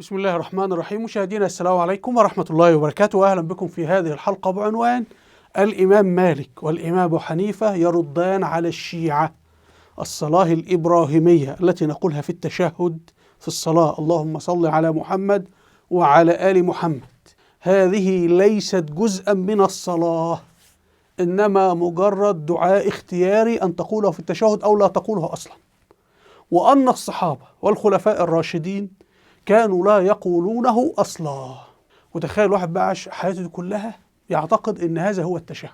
بسم الله الرحمن الرحيم. مشاهدينا السلام عليكم ورحمة الله وبركاته، وأهلا بكم في هذه الحلقة بعنوان الإمام مالك والإمام أبو حنيفة يردان على الشيعة الصلاة الإبراهيمية التي نقولها في التشهد في الصلاة: اللهم صل على محمد وعلى آل محمد. هذه ليست جزءا من الصلاة، إنما مجرد دعاء اختياري أن تقوله في التشهد أو لا تقوله أصلا. وأن الصحابة والخلفاء الراشدين كانوا لا يقولونه أصلا. وتخيل واحد بقى عاش حياته دي كلها يعتقد إن هذا هو التشهد.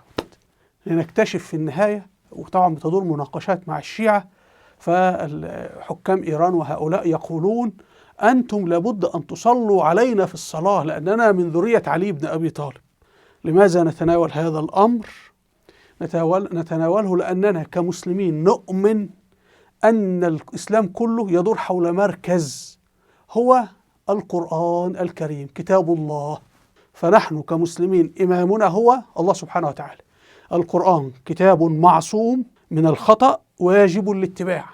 لنكتشف في النهاية، وطبعا بتدور مناقشات مع الشيعة، فحكام إيران وهؤلاء يقولون: أنتم لابد أن تصلوا علينا في الصلاة لأننا من ذرية علي بن أبي طالب. لماذا نتناول هذا الأمر؟ نتناوله لأننا كمسلمين نؤمن أن الإسلام كله يدور حول مركز هو القرآن الكريم، كتاب الله. فنحن كمسلمين إمامنا هو الله سبحانه وتعالى. القرآن كتاب معصوم من الخطأ واجب الاتباع.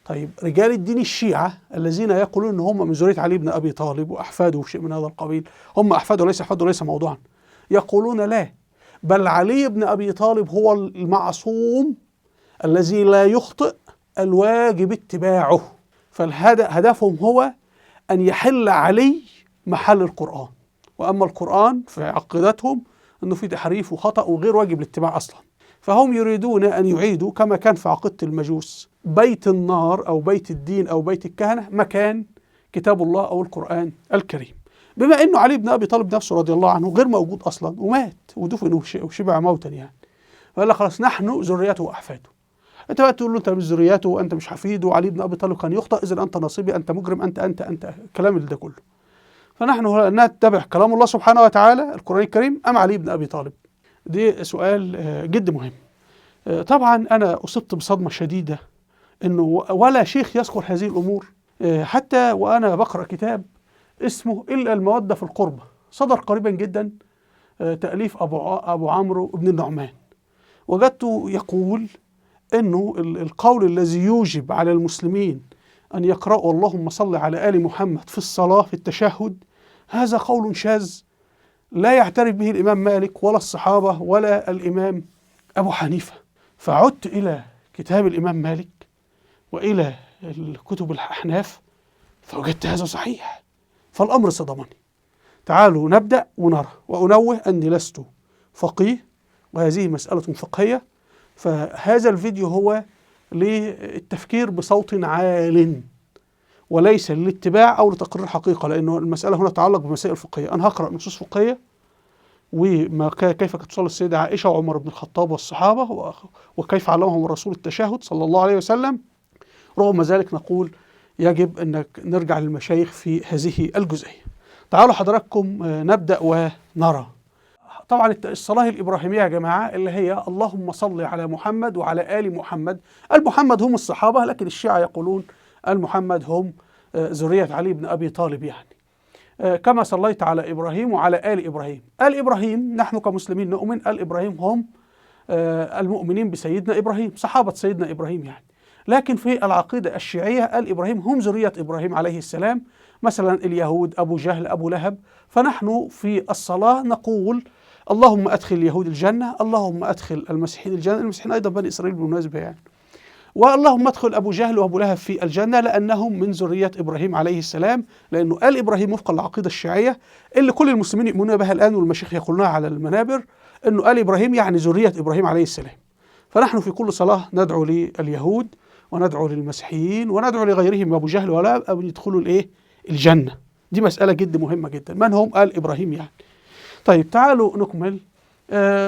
طيب، رجال الدين الشيعة الذين يقولون أن هم من ذرية علي بن أبي طالب وأحفاده وشيء من هذا القبيل، هم أحفاده وليس أحفاده، ليس موضوعا، يقولون لا، بل علي بن أبي طالب هو المعصوم الذي لا يخطئ الواجب اتباعه. فهدفهم هو أن يحل علي محل القرآن، وأما القرآن في عقيدتهم أنه في تحريف وخطأ وغير واجب الاتباع أصلا. فهم يريدون أن يعيدوا كما كان في عقيدة المجوس بيت النار أو بيت الدين أو بيت الكهنة مكان كتاب الله أو القرآن الكريم، بما أنه علي بن أبي طالب نفسه رضي الله عنه غير موجود أصلا ومات ودفن وشبع موتا يعني. فقال خلاص نحن ذريته وأحفاده. انت بقى تقول له انت مش ذريته وانت مش حفيده وعلي بن ابي طالب كان يخطئ، اذا انت نصيبي، انت مجرم، انت الكلام ده كله. فنحن نتبع كلام الله سبحانه وتعالى القرآن الكريم ام علي بن ابي طالب؟ دي سؤال جد مهم. طبعا انا اصبت بصدمه شديده انه ولا شيخ يذكر هذه الامور، حتى وانا بقرا كتاب اسمه الا الموده في القربه، صدر قريبا جدا، تاليف ابو عمرو بن النعمان. وجدته يقول انه القول الذي يوجب على المسلمين ان يقرأوا اللهم صل على آل محمد في الصلاة في التشهد هذا قول شاذ لا يعترف به الإمام مالك ولا الصحابة ولا الإمام أبو حنيفة. فعدت إلى كتاب الإمام مالك وإلى الكتب الأحناف فوجدت هذا صحيح، فالأمر صدمني. تعالوا نبدأ ونرى، وأنوه أني لست فقيه وهذه مسألة فقهية، فهذا الفيديو هو للتفكير بصوت عال وليس للاتباع أو لتقرير حقيقة، لأنه المسألة هنا تتعلق بمسائل فقهية. أنا هقرأ نصوص فقهية كيف كانت تصلي السيدة عائشة وعمر بن الخطاب والصحابة وكيف علمهم الرسول التشهد صلى الله عليه وسلم. رغم ذلك نقول يجب أن نرجع للمشايخ في هذه الجزئية. تعالوا حضراتكم نبدأ ونرى. طبعا الصلاة الإبراهيمية يا جماعة اللي هي اللهم صل على محمد وعلى آل محمد. المحمد هم الصحابة، لكن الشيعة يقولون المحمد هم ذرية علي بن أبي طالب يعني. كما صليت على إبراهيم وعلى آل إبراهيم. آل إبراهيم نحن كمسلمين نؤمن آل إبراهيم هم المؤمنين بسيدنا إبراهيم، صحابة سيدنا إبراهيم يعني. لكن في العقيدة الشيعية آل إبراهيم هم ذرية إبراهيم عليه السلام، مثلا اليهود أبو جهل أبو لهب. فنحن في الصلاة نقول اللهم أدخل اليهود الجنة، اللهم أدخل المسيحيين الجنة، المسيحيين أيضا بني إسرائيل بالمناسبة يعني، واللهم أدخل أبو جهل وأبو لهب في الجنة لأنهم من ذرية إبراهيم عليه السلام، لأنه آل إبراهيم وفقا للعقيدة الشيعية اللي كل المسلمين يؤمنون بها الآن والمشايخ يقولونها على المنابر، أنه آل إبراهيم يعني ذرية إبراهيم عليه السلام. فنحن في كل صلاة ندعو لليهود وندعو للمسيحيين وندعو لغيرهم أبو جهل ولا أن يدخلوا الجنة. دي مسألة جد مهمة جدا، من هم آل إبراهيم يعني. طيب تعالوا نكمل.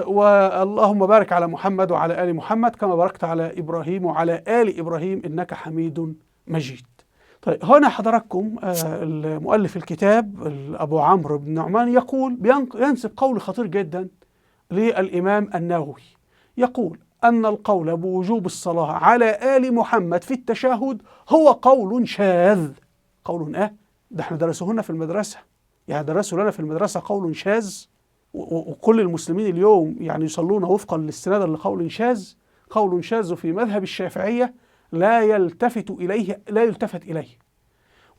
واللهم بارك على محمد وعلى آل محمد كما باركت على إبراهيم وعلى آل إبراهيم إنك حميد مجيد. طيب هنا حضراتكم المؤلف الكتاب أبو عمرو بن النعمان يقول ينسب قول خطير جدا للإمام النووي، يقول أن القول بوجوب الصلاة على آل محمد في التشهد هو قول شاذ. قول ده احنا درسوه لنا في المدرسة، يعني درسوا لنا في المدرسة قول شاذ، وكل المسلمين اليوم يعني يصلون وفقا للاستناد لقول شاذ. قول شاذ في مذهب الشافعية لا يلتفت إليه،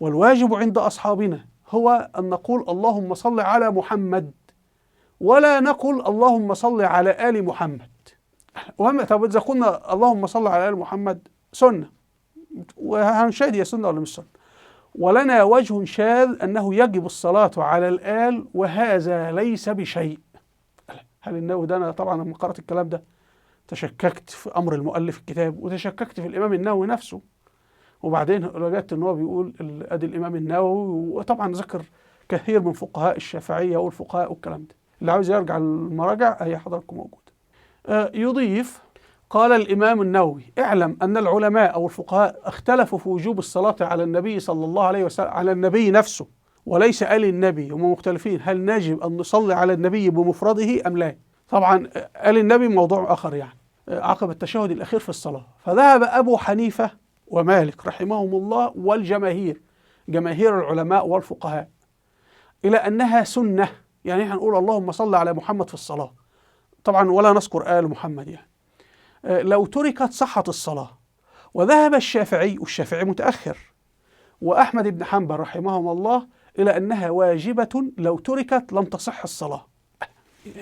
والواجب عند أصحابنا هو أن نقول اللهم صل على محمد، ولا نقول اللهم صل على آل محمد. طب إذا قلنا اللهم صل على آل محمد سنة، وهنشاهد هي سنة ولا مش سنة، ولنا وجه شاذ أنه يجب الصلاة على الآل وهذا ليس بشيء. هل النووي ده، أنا طبعا لما قرأت الكلام ده تشككت في أمر المؤلف الكتاب، وتشككت في الإمام النووي نفسه، وبعدين وجدت ان هو بيقول ادي الامام النووي، وطبعا ذكر كثير من فقهاء الشافعيه والفقهاء والكلام ده. اللي عاوز يرجع للمراجع هي حضراتكم موجوده. يضيف قال الامام النووي: اعلم ان العلماء او الفقهاء اختلفوا في وجوب الصلاه على النبي صلى الله عليه وسلم، على النبي نفسه وليس آل النبي. هم مختلفين هل نجب ان نصلي على النبي بمفرده ام لا. طبعا آل النبي موضوع اخر يعني عقب التشهد الاخير في الصلاه. فذهب ابو حنيفه ومالك رحمهم الله والجماهير، جماهير العلماء والفقهاء، إلى أنها سنة. يعني احنا نقول اللهم صل على محمد في الصلاة طبعا، ولا نذكر آل محمد يعني. لو تركت صحت الصلاة. وذهب الشافعي، والشافعي متأخر، وأحمد بن حنبل رحمهم الله إلى أنها واجبة، لو تركت لم تصح الصلاة.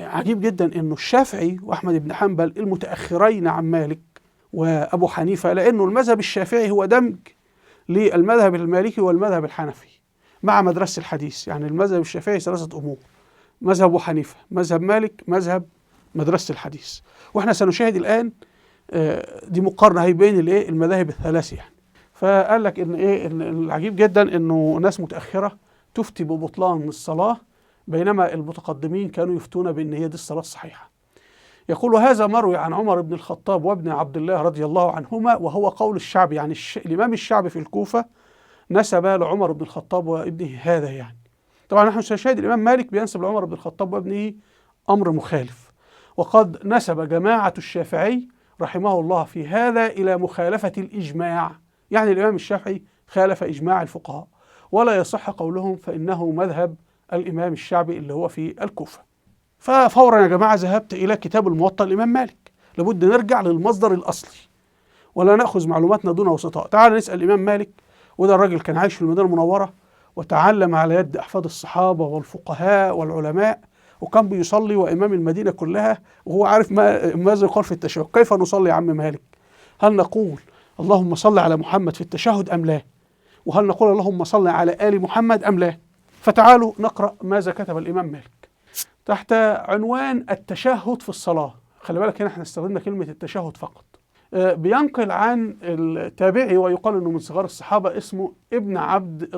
عجيب جدا أنه الشافعي وأحمد بن حنبل المتأخرين عن مالك وأبو حنيفة، لأنه المذهب الشافعي هو دمج للمذهب المالكي والمذهب الحنفي مع مدرسة الحديث. يعني المذهب الشافعي ثلاثة أمور: مذهب أبو حنيفة، مذهب مالك، مذهب مدرسة الحديث. وإحنا سنشاهد الآن دي مقارنة هي بين المذاهب الثلاثة يعني. فقال لك إن العجيب جدا إنه ناس متأخرة تفتي ببطلان الصلاة، بينما المتقدمين كانوا يفتون بأن هي دي الصلاة الصحيحة. يقول: هذا مروي عن عمر بن الخطاب وابن عبد الله رضي الله عنهما، وهو قول الشعبي. يعني الإمام الشعبي في الكوفة نسب لعمر بن الخطاب وابنه هذا يعني. طبعا نحن سنشاهد الإمام مالك بينسب لعمر بن الخطاب وابنه أمر مخالف، وقد نسب جماعة الشافعي رحمه الله في هذا إلى مخالفة الإجماع. يعني الإمام الشافعي خالف إجماع الفقهاء، ولا يصح قولهم، فإنه مذهب الإمام الشعبي اللي هو في الكوفة. ففورا يا جماعة ذهبت إلى كتاب الموطأ الإمام مالك. لابد نرجع للمصدر الأصلي ولا نأخذ معلوماتنا دون وسطاء. تعال نسأل الإمام مالك، وده الراجل كان عايش في المدينة المنورة وتعلم على يد أحفاد الصحابة والفقهاء والعلماء، وكان بيصلي وإمام المدينة كلها وهو عارف ماذا يقال في التشهد. كيف نصلي يا عم مالك؟ هل نقول اللهم صل على محمد في التشهد أم لا؟ وهل نقول اللهم صل على آل محمد أم لا؟ فتعالوا نقرأ ماذا كتب الإمام مالك تحت عنوان التشهد في الصلاة. خلي بالك هنا احنا استخدمنا كلمة التشهد فقط. بينقل عن التابعي ويقال انه من صغار الصحابة، اسمه ابن عبد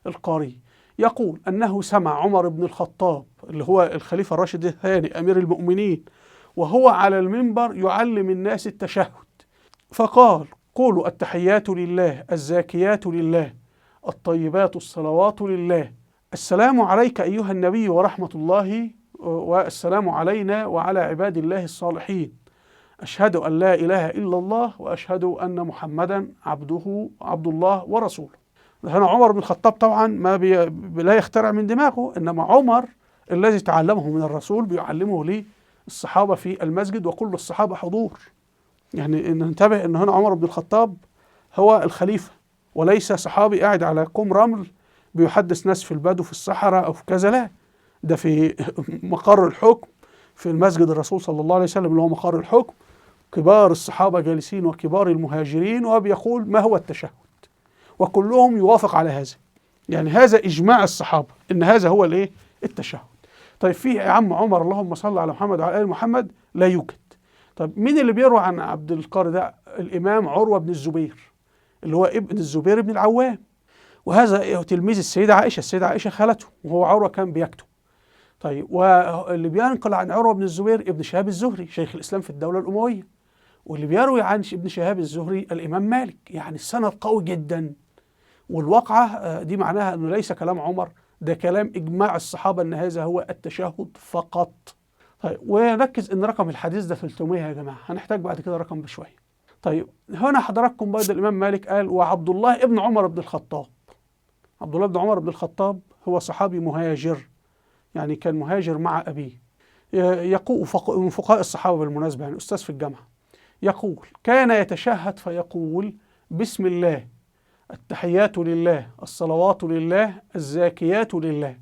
القاري، يقول انه سمع عمر بن الخطاب اللي هو الخليفة الراشد الثاني امير المؤمنين وهو على المنبر يعلم الناس التشهد، فقال: قولوا التحيات لله، الزاكيات لله، الطيبات الصلوات لله، السلام عليك أيها النبي ورحمة الله، والسلام علينا وعلى عباد الله الصالحين، أشهد أن لا إله إلا الله وأشهد أن محمدا عبد الله ورسوله. هنا عمر بن الخطاب طبعا لا يخترع من دماغه، إنما عمر الذي تعلمه من الرسول بيعلمه للصحابة في المسجد وكل الصحابة حضور. يعني إن ننتبه إن هنا عمر بن الخطاب هو الخليفة وليس صحابي قاعد على كوم رمل بيحدث ناس في البدو في الصحراء أو في كذا، لا، ده في مقر الحكم في المسجد الرسول صلى الله عليه وسلم اللي هو مقر الحكم، كبار الصحابة جالسين وكبار المهاجرين، وبيقول ما هو التشهد، وكلهم يوافق على هذا. يعني هذا إجماع الصحابة إن هذا هو التشهد. طيب فيه يا عم عمر اللهم صل على محمد وعلى آل محمد؟ لا يوجد. طب مين اللي بيروي عن عبد القاري ده؟ الإمام عروة بن الزبير اللي هو ابن الزبير بن العوام، وهذا تلميذ السيدة عائشة خالته، وهو عروة كان بيكتب. طيب واللي بينقل عن عروة بن الزبير ابن شهاب الزهري شيخ الإسلام في الدولة الأموية، واللي بيروي عن ابن شهاب الزهري الإمام مالك. يعني السند قوي جدا، والواقعة دي معناها أنه ليس كلام عمر، ده كلام إجماع الصحابة أن هذا هو التشهد فقط. طيب ونركز أن رقم الحديث ده 300 يا جماعة، هنحتاج بعد كده رقم بشوية. طيب هنا حضراتكم برضه الإمام مالك قال: وعبد الله ابن عمر بن الخطاب. عبد الله بن عمر بن الخطاب هو صحابي مهاجر، يعني كان مهاجر مع أبيه. يقول من فقهاء الصحابة بالمناسبة، يعني أستاذ في الجامعة، يقول: كان يتشهد فيقول: بسم الله التحيات لله، الصلوات لله، الزاكيات لله.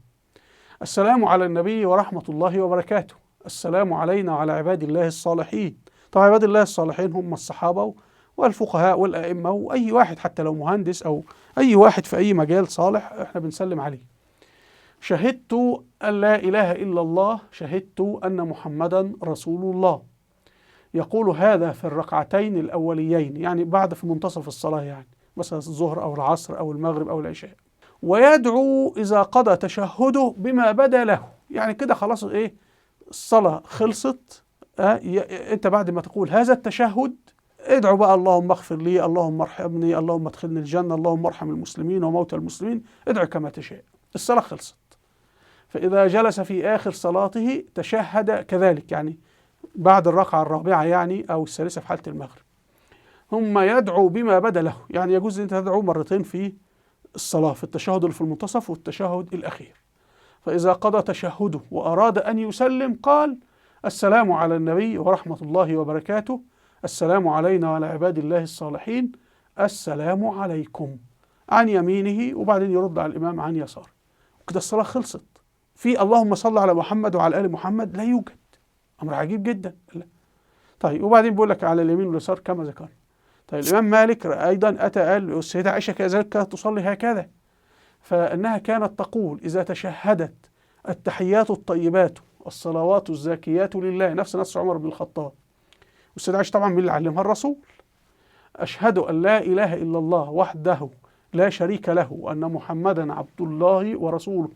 السلام على النبي ورحمة الله وبركاته. السلام علينا وعلى عباد الله الصالحين. طبعا عباد الله الصالحين هم الصحابة والفقهاء والأئمة وأي واحد حتى لو مهندس أو أي واحد في أي مجال صالح احنا بنسلم عليه. شهدت أن لا إله إلا الله، شهدت أن محمدا رسول الله. يقول هذا في الركعتين الأوليين، يعني بعد في منتصف الصلاة، يعني مثلا الظهر أو العصر أو المغرب أو العشاء. ويدعو إذا قضى تشهده بما بدا له، يعني كده خلاص إيه الصلاة خلصت. أنت بعد ما تقول هذا التشهد ادعو بقى اللهم اغفر لي، اللهم ارحمني، اللهم ادخلني الجنة، اللهم ارحم المسلمين وموتى المسلمين، ادعو كما تشاء. الصلاة خلصت. فإذا جلس في آخر صلاته تشهد كذلك، يعني بعد الركعة الرابعة يعني أو الثالثة في حالة المغرب. ثم يدعو بما بدا له، يعني يجوز أن أنت تدعو مرتين في الصلاة، في التشهد اللي في المنتصف والتشهد الأخير. فإذا قضى تشهده وأراد أن يسلم قال السلام على النبي ورحمة الله وبركاته، السلام علينا وعلى عباد الله الصالحين، السلام عليكم، عن يمينه، وبعدين يرد على الإمام عن يساره. وكده الصلاة خلصت. في اللهم صل على محمد وعلى آل محمد لا يوجد، أمر عجيب جدا. لا. طيب وبعدين بيقول لك على اليمين واليسار كما ذكرنا. طيب الإمام مالك أيضا أتى قال السيدة عائشة كذلك كانت تصلي هكذا، فإنها كانت تقول إذا تشهدت التحيات الطيبات الصلوات الزاكيات لله، نفس عمر بن الخطاب. والسيدة عائشة طبعا من اللي علمها الرسول. أشهد أن لا إله إلا الله وحده لا شريك له وأن محمدا عبد الله ورسوله.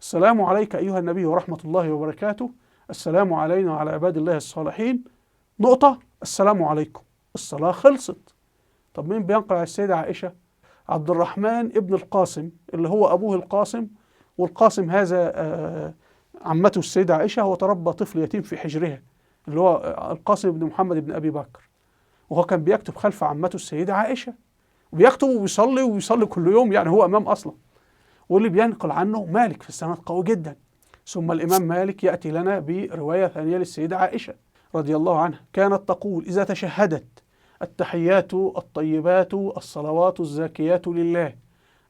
السلام عليك أيها النبي ورحمة الله وبركاته، السلام علينا وعلى عباد الله الصالحين، نقطة، السلام عليكم. الصلاة خلصت. طب مين بينقل على السيدة عائشة؟ عبد الرحمن ابن القاسم اللي هو أبوه القاسم، والقاسم هذا عمته السيدة عائشة، هو تربى طفل يتيم في حجرها، اللي هو القاسم بن محمد بن أبي بكر، وهو كان بيكتب خلف عمته السيدة عائشة، وبيكتب ويصلي كل يوم، يعني هو إمام أصلا. واللي بينقل عنه مالك في السند قوي جدا. ثم الإمام مالك يأتي لنا برواية ثانية للسيدة عائشة رضي الله عنها، كانت تقول إذا تشهدت التحيات الطيبات الصلوات الزاكيات لله،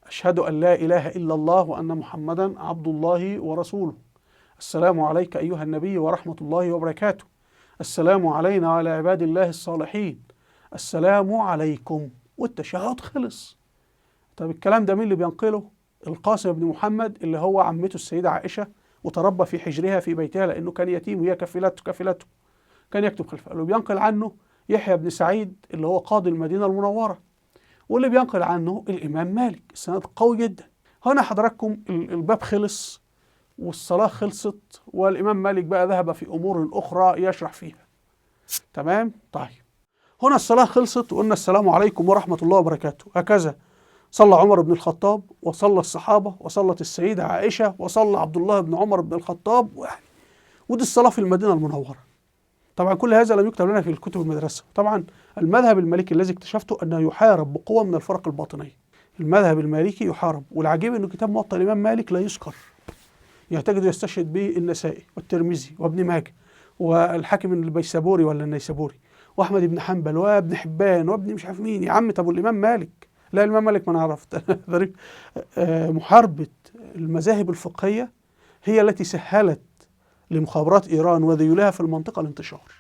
أشهد أن لا إله إلا الله وأن محمدا عبد الله ورسوله، السلام عليك أيها النبي ورحمة الله وبركاته، السلام علينا وعلى عباد الله الصالحين، السلام عليكم، والتشهد خلص. طب الكلام ده مين اللي بينقله؟ القاسم بن محمد اللي هو عمته السيدة عائشة، وتربى في حجرها في بيتها لأنه كان يتيم وهي كفلته، كان يكتب خلفه. اللي بينقل عنه يحيى بن سعيد اللي هو قاضي المدينة المنورة، واللي بينقل عنه الإمام مالك. السند قوي جدا. هنا حضراتكم الباب خلص والصلاة خلصت، والإمام مالك بقى ذهب في أمور أخرى يشرح فيها. تمام؟ طيب هنا الصلاة خلصت وقلنا السلام عليكم ورحمة الله وبركاته. هكذا صلى عمر بن الخطاب، وصلى الصحابة، وصلت السيدة عائشة، وصلى عبد الله بن عمر بن الخطاب، ودي الصلاة في المدينة المنورة. طبعا كل هذا لم يكتب لنا في الكتب المدرسة. طبعا المذهب المالكي الذي اكتشفته أنه يحارب بقوة من الفرق الباطنية. المذهب المالكي يحارب، والعجيب أنه كتاب موطأ الإمام مالك لا يذكر، يعني تجد يستشهد به النسائي والترمذي وابن ماجه والحاكم البيسابوري ولا النيسابوري وأحمد بن حنبل وابن حبان وابن مش عارف مين. يا عم طب والإمام مالك؟ لا الإمام مالك ما أنا عرفت. محاربة المذاهب الفقهية هي التي سهلت لمخابرات إيران وذيولها في المنطقة الانتشار.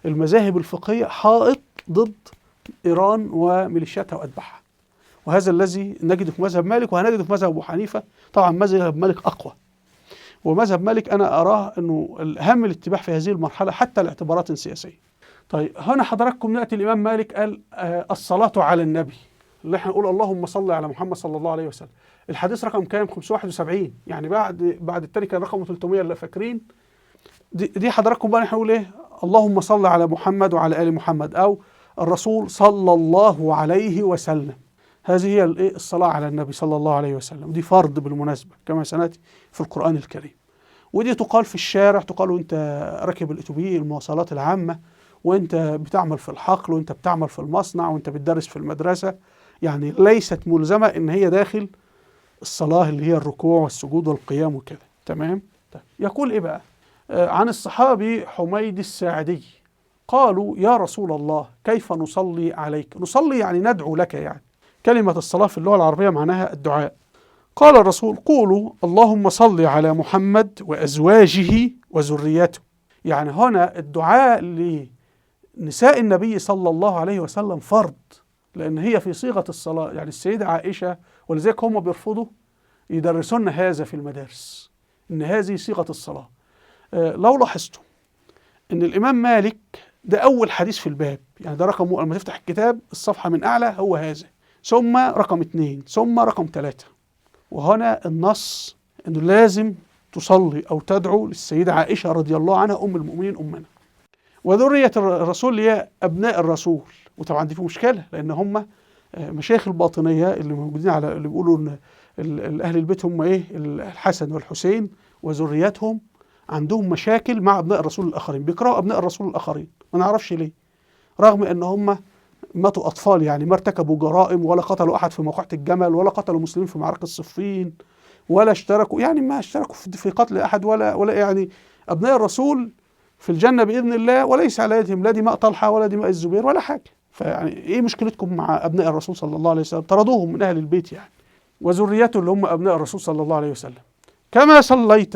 المذاهب الفقهية حائط ضد إيران وميليشياتها وأتباعها، وهذا الذي نجده في مذهب مالك وهنجده في مذهب أبو حنيفة. طبعا مذهب مالك أقوى، ومذهب مالك أنا أراه أنه الأهم الاتباع في هذه المرحلة حتى لاعتبارات سياسية. طيب هنا حضراتكم نأتي الإمام مالك قال الصلاة على النبي، اللي احنا نقول اللهم صل على محمد صلى الله عليه وسلم. الحديث رقم كام؟ 571، يعني بعد التاني كان رقم 300 اللي فاكرين. دي حضراتكم بقى احنا نقول ايه؟ اللهم صل على محمد وعلى آل محمد، أو الرسول صلى الله عليه وسلم. هذه هي الصلاة على النبي صلى الله عليه وسلم. دي فرض بالمناسبة كما سنأتي في القرآن الكريم. ودي تقال في الشارع، تقال وانت راكب الأتوبيس المواصلات العامة، وانت بتعمل في الحقل، وانت بتعمل في المصنع، وانت بتدرس في المدرسة. يعني ليست ملزمة ان هي داخل الصلاة اللي هي الركوع والسجود والقيام وكده. تمام؟ طيب. يقول ايه بقى؟ عن الصحابي حميد الساعدي قالوا يا رسول الله كيف نصلي عليك؟ نصلي يعني ندعو لك، يعني كلمة الصلاة في اللغة العربية معناها الدعاء. قال الرسول: قولوا اللهم صل على محمد وأزواجه وذريته. يعني هنا الدعاء لنساء النبي صلى الله عليه وسلم فرض، لأن هي في صيغة الصلاة. يعني السيدة عائشة، ولذلك هم بيرفضوا يدرسون هذا في المدارس، إن هذه صيغة الصلاة. لو لاحظتم إن الإمام مالك ده أول حديث في الباب، يعني ده رقم، لما تفتح الكتاب الصفحة من أعلى هو هذا، ثم رقم 2، ثم رقم 3. وهنا النص إنه لازم تصلي أو تدعو للسيدة عائشة رضي الله عنها أم المؤمنين أمنا، وذرية الرسول اللي هي أبناء الرسول. وطبعا دي في مشكلة، لأن هم مشايخ الباطنية اللي موجودين على اللي بيقولوا إن أهل البيت هم إيه؟ الحسن والحسين وذريتهم، عندهم مشاكل مع أبناء الرسول الآخرين، بيكرهوا أبناء الرسول الآخرين، ما نعرفش ليه، رغم أن هم ماتوا أطفال، يعني ما ارتكبوا جرائم ولا قتلوا أحد في موقعة الجمل ولا قتلوا مسلمين في معركة صفين ولا اشتركوا، يعني ما اشتركوا في قتل أحد ولا يعني أبناء الرسول في الجنة بإذن الله، وليس على يدهم لا دماء طلحة ولا دماء الزبير ولا حاجة. فيعني إيه مشكلتكم مع أبناء الرسول صلى الله عليه وسلم؟ طردوهم من أهل البيت يعني، وذريته اللي هم أبناء الرسول صلى الله عليه وسلم. كما صليت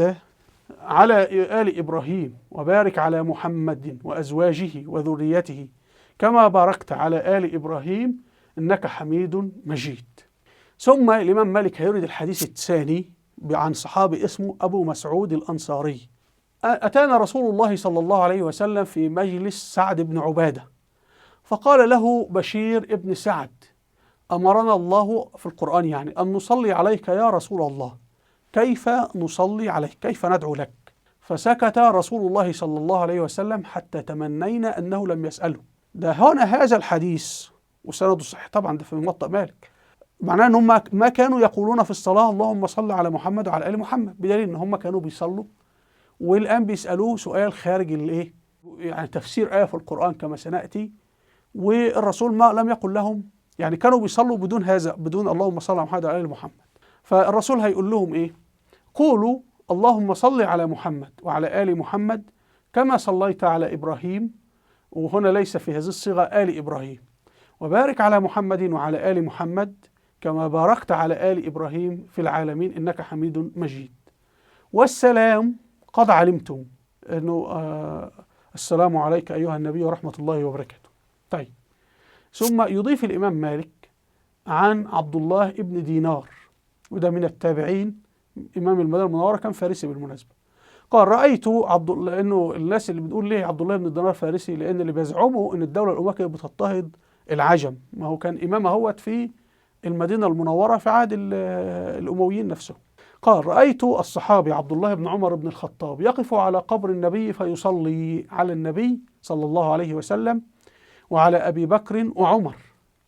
على آل إبراهيم وبارك على محمد وأزواجه وذريته كما باركت على آل إبراهيم إنك حميد مجيد. ثم الإمام مالك هيرد الحديث الثاني عن صحابي اسمه أبو مسعود الأنصاري. أتانا رسول الله صلى الله عليه وسلم في مجلس سعد بن عبادة، فقال له بشير ابن سعد: أمرنا الله في القرآن يعني أن نصلي عليك يا رسول الله، كيف نصلي عليك؟ كيف ندعو لك؟ فسكت رسول الله صلى الله عليه وسلم حتى تمنينا أنه لم يسأله. ده هنا هذا الحديث وسنده صحيح طبعا، ده في موطأ مالك، معناه ان هم ما كانوا يقولون في الصلاة اللهم صل على محمد وعلى آل محمد، بدليل ان هم كانوا بيصلوا والآن بيسألوه سؤال خارج الايه، يعني تفسير آية في القرآن كما سنأتي، والرسول ما لم يقل لهم، يعني كانوا بيصلوا بدون هذا، بدون اللهم صل على محمد وعلى آل محمد. فالرسول هيقول لهم ايه؟ قولوا اللهم صل على محمد وعلى آل محمد كما صليت على إبراهيم، وهنا ليس في هذه الصيغة آل إبراهيم، وبارك على محمد وعلى آل محمد كما باركت على آل إبراهيم في العالمين إنك حميد مجيد. والسلام قد علمتم أنه السلام عليك أيها النبي ورحمة الله وبركاته. طيب، ثم يضيف الإمام مالك عن عبد الله ابن دينار، وده من التابعين، إمام المدينة المنورة، كان فارسي بالمناسبة. قال: رأيت لأنه الناس اللي بتقول ليه عبد الله بن دينار فارسي، لأن اللي بيزعموا أن الدولة الأموية بتضطهد العجم، ما هو كان إمام اهوت في المدينة المنورة في عهد الأمويين نفسهم. قال: رأيت الصحابي عبد الله بن عمر بن الخطاب يقف على قبر النبي فيصلي على النبي صلى الله عليه وسلم وعلى أبي بكر وعمر،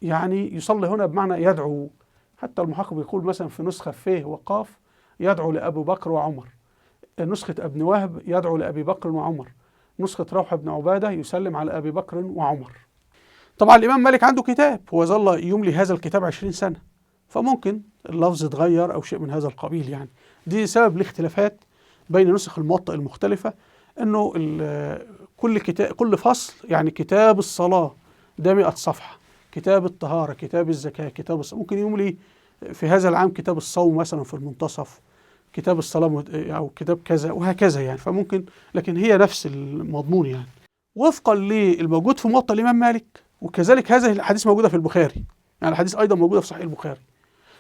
يعني يصلي هنا بمعنى يدعو، حتى المحقق بيقول مثلا في نسخة فيه وقاف يدعو لأبو بكر وعمر، نسخة ابن وهب يدعو لأبي بكر وعمر، نسخة روح بن عبادة يسلم على أبي بكر وعمر. طبعا الإمام مالك عنده كتاب، هو ظل يملي هذا الكتاب 20 سنة، فممكن اللفظ اتغير أو شيء من هذا القبيل، يعني دي سبب الاختلافات بين نسخ الموطأ المختلفة، أنه كل فصل، يعني كتاب الصلاة ده 100 صفحة، كتاب الطهارة، كتاب الزكاة، كتاب الصلاة، ممكن يملي في هذا العام كتاب الصوم مثلا في المنتصف، كتاب الصلاة أو كتاب كذا وهكذا يعني، فممكن، لكن هي نفس المضمون يعني وفقا للموجود في موطأ الإمام مالك. وكذلك هذه الحديث موجودة في البخاري، يعني الحديث أيضا موجودة في صحيح البخاري.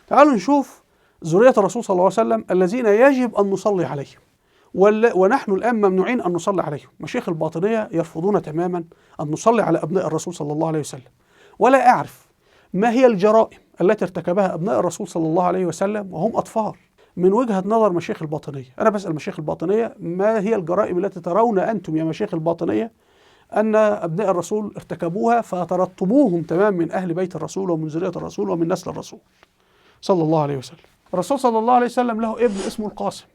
تعالوا نشوف ذرية الرسول صلى الله عليه وسلم الذين يجب أن نصلي عليهم، ونحن الآن ممنوعين أن نصلي عليهم. مشايخ الباطنية يرفضون تماما أن نصلي على أبناء الرسول صلى الله عليه وسلم، ولا أعرف ما هي الجرائم التي ارتكبها أبناء الرسول صلى الله عليه وسلم وهم أطفال من وجهة نظر مشايخ الباطنية. أنا بسأل مشايخ الباطنية: ما هي الجرائم التي ترون أنتم يا مشايخ الباطنية أن أبناء الرسول ارتكبوها فترتبوهم تمام من أهل بيت الرسول ومن ذرية الرسول ومن نسل الرسول صلى الله عليه وسلم؟ الرسول صلى الله عليه وسلم له ابن اسمه القاسم.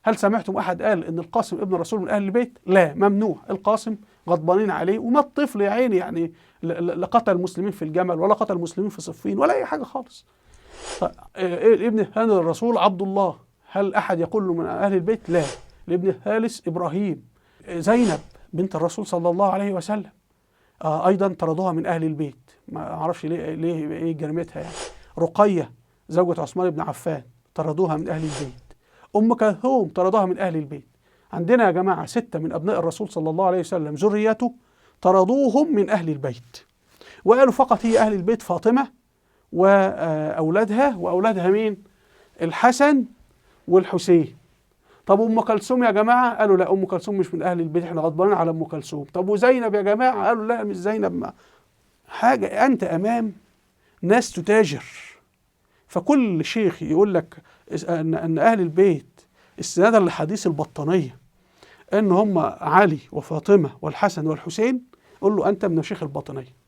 هل سمعتم أحد قال إن القاسم ابن الرسول من أهل البيت؟ لا، ممنوع. القاسم غضبانين عليه، وما الطفل يا عيني يعني لا قتل المسلمين في الجمل ولا قتل المسلمين في صفين ولا أي حاجة خالص. ابن هاني الرسول عبد الله، هل أحد يقول له من أهل البيت؟ لا. الابن الثالث إبراهيم. زينب بنت الرسول صلى الله عليه وسلم أيضا طردوها من أهل البيت، ما أعرفش ليه إيه جريمتها يعني. رقية زوجة عثمان بن عفان طردوها من أهل البيت. أم كلثوم طردوها من أهل البيت. عندنا يا جماعة 6 من أبناء الرسول صلى الله عليه وسلم ذريته طردوهم من أهل البيت، وقالوا فقط هي أهل البيت فاطمة وأولادها. وأولادها مين؟ الحسن والحسين. طب أم كلثوم يا جماعة؟ قالوا لا، أم كلثوم مش من أهل البيت، احنا غضبانين على أم كلثوم. طب وزينب يا جماعة؟ قالوا لا، مش زينب. حاجة أنت أمام ناس تتاجر. فكل شيخ يقول لك أن أهل البيت استنادا لحديث البطانية أن هم علي وفاطمة والحسن والحسين، قل له أنت من شيخ الباطنية.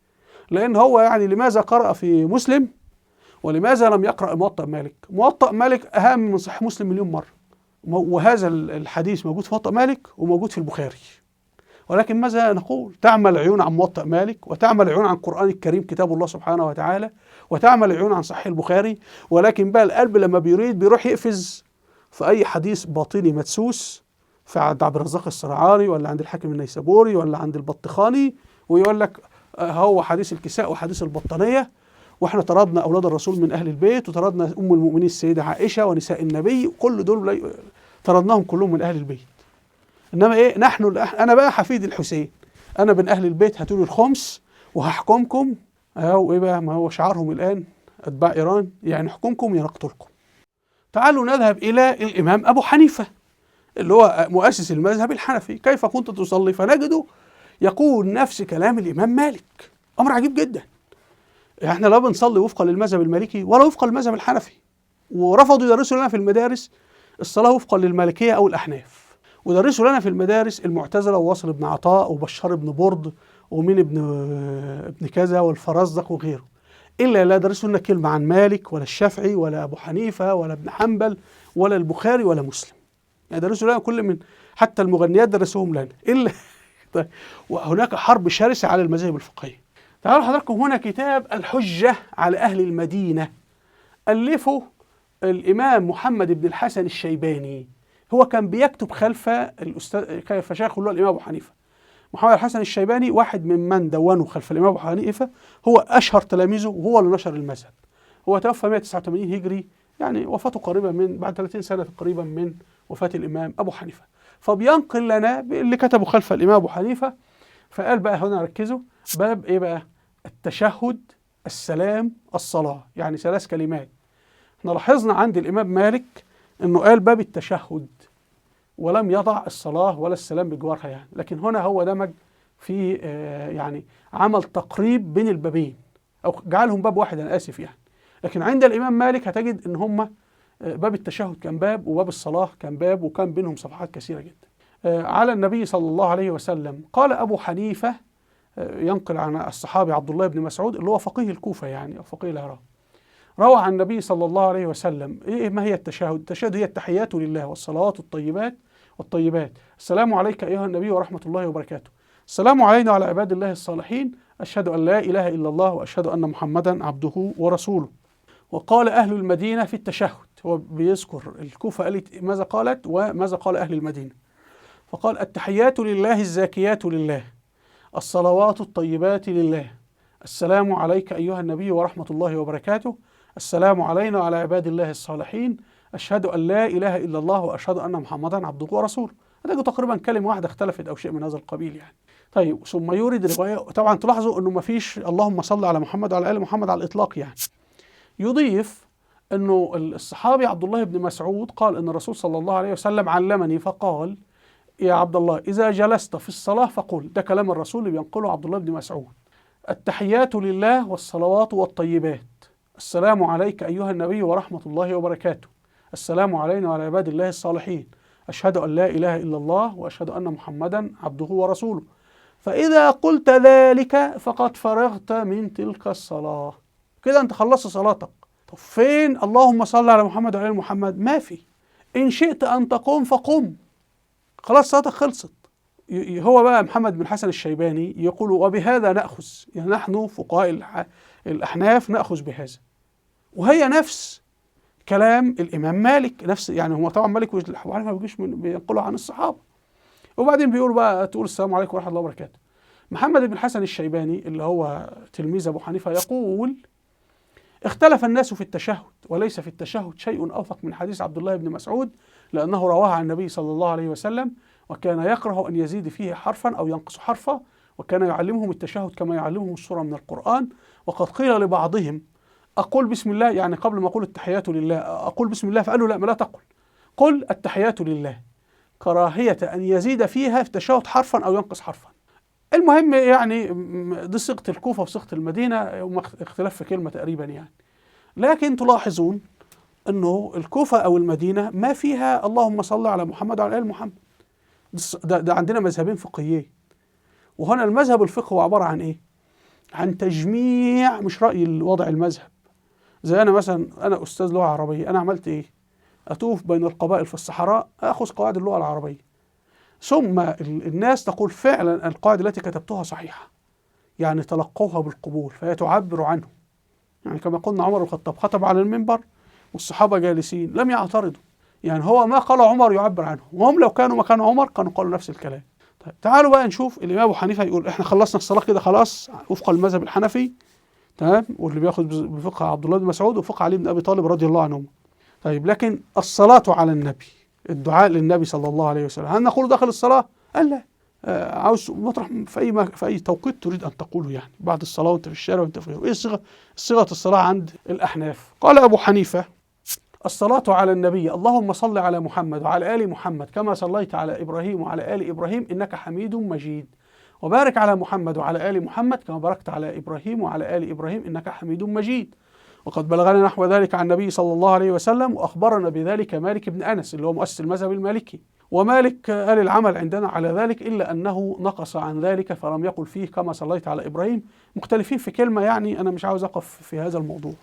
لأن هو يعني لماذا قرأ في مسلم ولماذا لم يقرأ موطأ مالك؟ موطأ مالك أهم من صحيح مسلم مليون مرة، وهذا الحديث موجود في موطأ مالك وموجود في البخاري. ولكن ماذا نقول؟ تعمل عيون عن موطأ مالك، وتعمل عيون عن القرآن الكريم كتاب الله سبحانه وتعالى، وتعمل عيون عن صحيح البخاري. ولكن بقى القلب لما بيروح يقفز في أي حديث باطني مدسوس، فعند عبد الرزاق الصنعاني ولا عند الحاكم النيسابوري ولا عند البطخاني، ويقول لك هو حديث الكساء وحديث البطانية، واحنا طردنا أولاد الرسول من أهل البيت، وطردنا أم المؤمنين السيدة عائشة ونساء النبي، كل دول طردناهم كلهم من أهل البيت. إنما إيه؟ أنا بقى حفيد الحسين، أنا من أهل البيت، هاتولي الخمس وهحكمكم. أو إيه بقى؟ ما هو شعارهم الآن أتباع إيران، يعني نحكمكم يا نقتلكم. تعالوا نذهب إلى الإمام أبو حنيفة اللي هو مؤسس المذهب الحنفي. كيف كنت تصلي؟ فنجده يقول نفس كلام الإمام مالك. أمر عجيب جدا. احنا لا بنصلي وفقا للمذهب المالكي ولا وفقا للمذهب الحنفي، ورفضوا يدرسوا لنا في المدارس الصلاة وفقا للمالكية أو الأحناف، ودرسوا لنا في المدارس المعتزلة وواصل بن عطاء وبشار بن برد ومين ابن كذا والفرزدق وغيره، إلا لا درسوا لنا كلمة عن مالك ولا الشافعي ولا أبو حنيفة ولا ابن حنبل ولا البخاري ولا مسلم. يعني درسوا لنا كل من حتى المغنيات درسوهم لنا إلا طيب. وهناك حرب شرسة على المذاهب الفقهية. تعالوا حضراتكم هنا كتاب الحجة على أهل المدينة، ألفه الإمام محمد بن الحسن الشيباني. هو كان بيكتب خلف الأستاذ فشيخه الله الإمام أبو حنيفة. محمد الحسن الشيباني واحد ممن دونوا خلف الإمام أبو حنيفة، هو أشهر تلاميذه وهو اللي نشر المذهب. هو توفى 189 هجري، يعني وفاته قريبا من بعد 30 سنة تقريبا من وفاة الإمام أبو حنيفة. فبينقل لنا اللي كتبوا خلف الإمام أبو حنيفة. فقال بقى هنا ركزوا، باب إيه بقى؟ التشهد، السلام، الصلاة، يعني 3 كلمات. احنا لاحظنا عند الإمام مالك إنه قال باب التشهد ولم يضع الصلاة ولا السلام بجوارها يعني، لكن هنا هو دمج في يعني عمل تقريب بين البابين أو جعلهم باب واحد، أنا آسف يعني. لكن عند الإمام مالك هتجد إن هم باب التشهد كان باب وباب الصلاة كان باب، وكان بينهم صفحات كثيرة جدا. على النبي صلى الله عليه وسلم قال أبو حنيفة، ينقل عن الصحابي عبد الله بن مسعود اللي هو فقيه الكوفة يعني أو فقيه العراق، روى عن النبي صلى الله عليه وسلم ما هي التشهد؟ التشهد هي التحيات لله والصلوات والطيبات. السلام عليك أيها النبي ورحمة الله وبركاته، السلام علينا وعلى عباد الله الصالحين، أشهد أن لا إله إلا الله وأشهد أن محمدا عبده ورسوله. وقال أهل المدينة في التشهد، هو بيذكر الكوفة قالت ماذا قالت وماذا قال أهل المدينة. فقال التحيات لله الزاكيات لله، الصلوات الطيبات لله، السلام عليك أيها النبي ورحمة الله وبركاته، السلام علينا وعلى عباد الله الصالحين، أشهد أن لا إله إلا الله وأشهد أن محمدا عبده ورسوله. هذا تقريبا كلمة واحدة اختلفت أو شيء من هذا القبيل يعني. طيب ثم يورد رواية، طبعا تلاحظوا أنه ما فيش اللهم صل على محمد وعلى آل محمد على الإطلاق يعني. يضيف أنه الصحابي عبد الله بن مسعود قال أن الرسول صلى الله عليه وسلم علمني فقال يا عبد الله إذا جلست في الصلاة فقل، ده كلام الرسول اللي بينقله عبد الله بن مسعود، التحيات لله والصلوات والطيبات، السلام عليك أيها النبي ورحمة الله وبركاته، السلام علينا وعلى عباد الله الصالحين، أشهد أن لا إله إلا الله وأشهد أن محمدا عبده ورسوله، فإذا قلت ذلك فقد فرغت من تلك الصلاة. كده أنت خلصت صلاتك. طب فين اللهم صل على محمد وعلى آل محمد؟ ما في. إن شئت أن تقوم فقم، خلاص صلاتك خلصت. هو بقى محمد بن حسن الشيباني يقول وبهذا نأخذ، يعني نحن فقهاء الأحناف نأخذ بهذا. وهي نفس كلام الإمام مالك، نفس يعني هو طبعا مالك وحنيفة ما بيجيش بينقلوا عن الصحابة. وبعدين بيقول بقى تقول السلام عليكم ورحمة الله وبركاته. محمد بن حسن الشيباني اللي هو تلميذ أبو حنيفة يقول اختلف الناس في التشهد، وليس في التشهد شيء أوثق من حديث عبد الله بن مسعود، لأنه رواه عن النبي صلى الله عليه وسلم، وكان يكره أن يزيد فيه حرفا أو ينقص حرفا، وكان يعلمهم التشهد كما يعلمهم السورة من القرآن. وقد قيل لبعضهم أقول بسم الله، يعني قبل ما أقول التحيات لله أقول بسم الله، فقالوا لا، ما لا تقل، قل التحيات لله، كراهية أن يزيد فيها في التشهد حرفا أو ينقص حرفا. المهم يعني دي صيغة الكوفة وصيغة المدينة، اختلاف في كلمة تقريبا يعني. لكن تلاحظون أنه الكوفة أو المدينة ما فيها اللهم صل على محمد وعلى آل محمد. ده عندنا مذهبين فقهيين، وهنا المذهب الفقهي هو عبارة عن إيه؟ عن تجميع، مش رأي الوضع المذهب. زي أنا مثلا، أنا أستاذ لغة عربية، أنا عملت إيه؟ أطوف بين القبائل في الصحراء، أخذ قواعد اللغة العربية، ثم الناس تقول فعلا القواعد التي كتبتها صحيحة، يعني تلقوها بالقبول، فهي تعبر عنه. يعني كما قلنا عمر الخطاب خطب على المنبر والصحابة جالسين لم يعترضوا، يعني هو ما قال عمر يعبر عنه، وهم لو كانوا مكان عمر كانوا قالوا نفس الكلام. طيب تعالوا بقى نشوف الإمام أبو حنيفة يقول إحنا خلصنا الصلاة كده خلاص وفق المذهب الحنفي، تمام، واللي بياخد بفقه عبد الله بن مسعود وفقه علي بن أبي طالب رضي الله عنهم. طيب لكن الصلاة على النبي، الدعاء للنبي صلى الله عليه وسلم، هل نقول داخل الصلاة؟ قال لا، عاوز مطرح في أي توقيت تريد أن تقوله، يعني بعد الصلاة وأنت في الشارع وأنت في غيره. إيه صيغة الصلاة عند الأحناف؟ قال أبو حنيفة الصلاة على النبي اللهم صل على محمد وعلى آل محمد كما صليت على إبراهيم وعلى آل إبراهيم إنك حميد مجيد، وبارك على محمد وعلى آل محمد كما باركت على إبراهيم وعلى آل إبراهيم إنك حميد مجيد. وقد بلغنا نحو ذلك عن النبي صلى الله عليه وسلم، وأخبرنا بذلك مالك بن أنس اللي هو مؤسس المذهب المالكي، ومالك قال العمل عندنا على ذلك إلا أنه نقص عن ذلك فلم يقل فيه كما صليت على إبراهيم. مختلفين في كلمة، يعني أنا مش عاوز أقف في هذا الموضوع.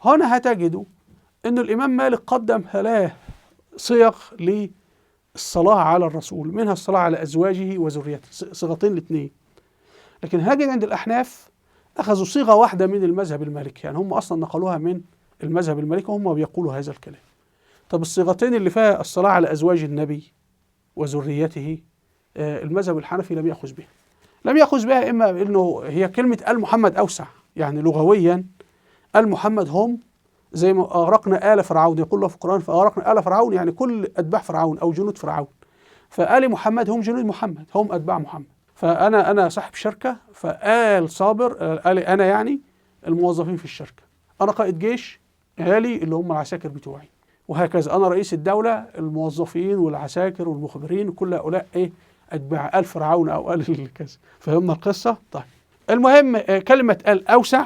هنا هتجدوا أن الإمام مالك قدم 3 صيغ للصلاة على الرسول، منها الصلاة على أزواجه وذريته، صيغتين الاثنين. لكن هاجد عند الأحناف أخذوا صيغة واحدة من المذهب المالكي، يعني هم أصلا نقلوها من المذهب المالكي وهم بيقولوا هذا الكلام. طب الصيغتين اللي فيها الصلاة على أزواج النبي وذريته، المذهب الحنفي لم يأخذ بها. لم يأخذ بها إما إنه هي كلمة آل محمد أوسع، يعني لغويا آل محمد هم زي ما أغرقنا آل فرعون، يقول له في القرآن فأغرقنا آل فرعون، يعني كل أتباع فرعون أو جنود فرعون، فآل محمد هم جنود محمد، هم أتباع محمد. فأنا صاحب شركة، فآل صابر آل أنا يعني الموظفين في الشركة، أنا قائد جيش، آلي اللي هم العساكر بتوعي، وهكذا أنا رئيس الدولة، الموظفين والعساكر والمخبرين كل هؤلاء إيه؟ أتباع آل فرعون أو آل كذا. فهمنا القصة؟ طيب المهم كلمة آل أوسع،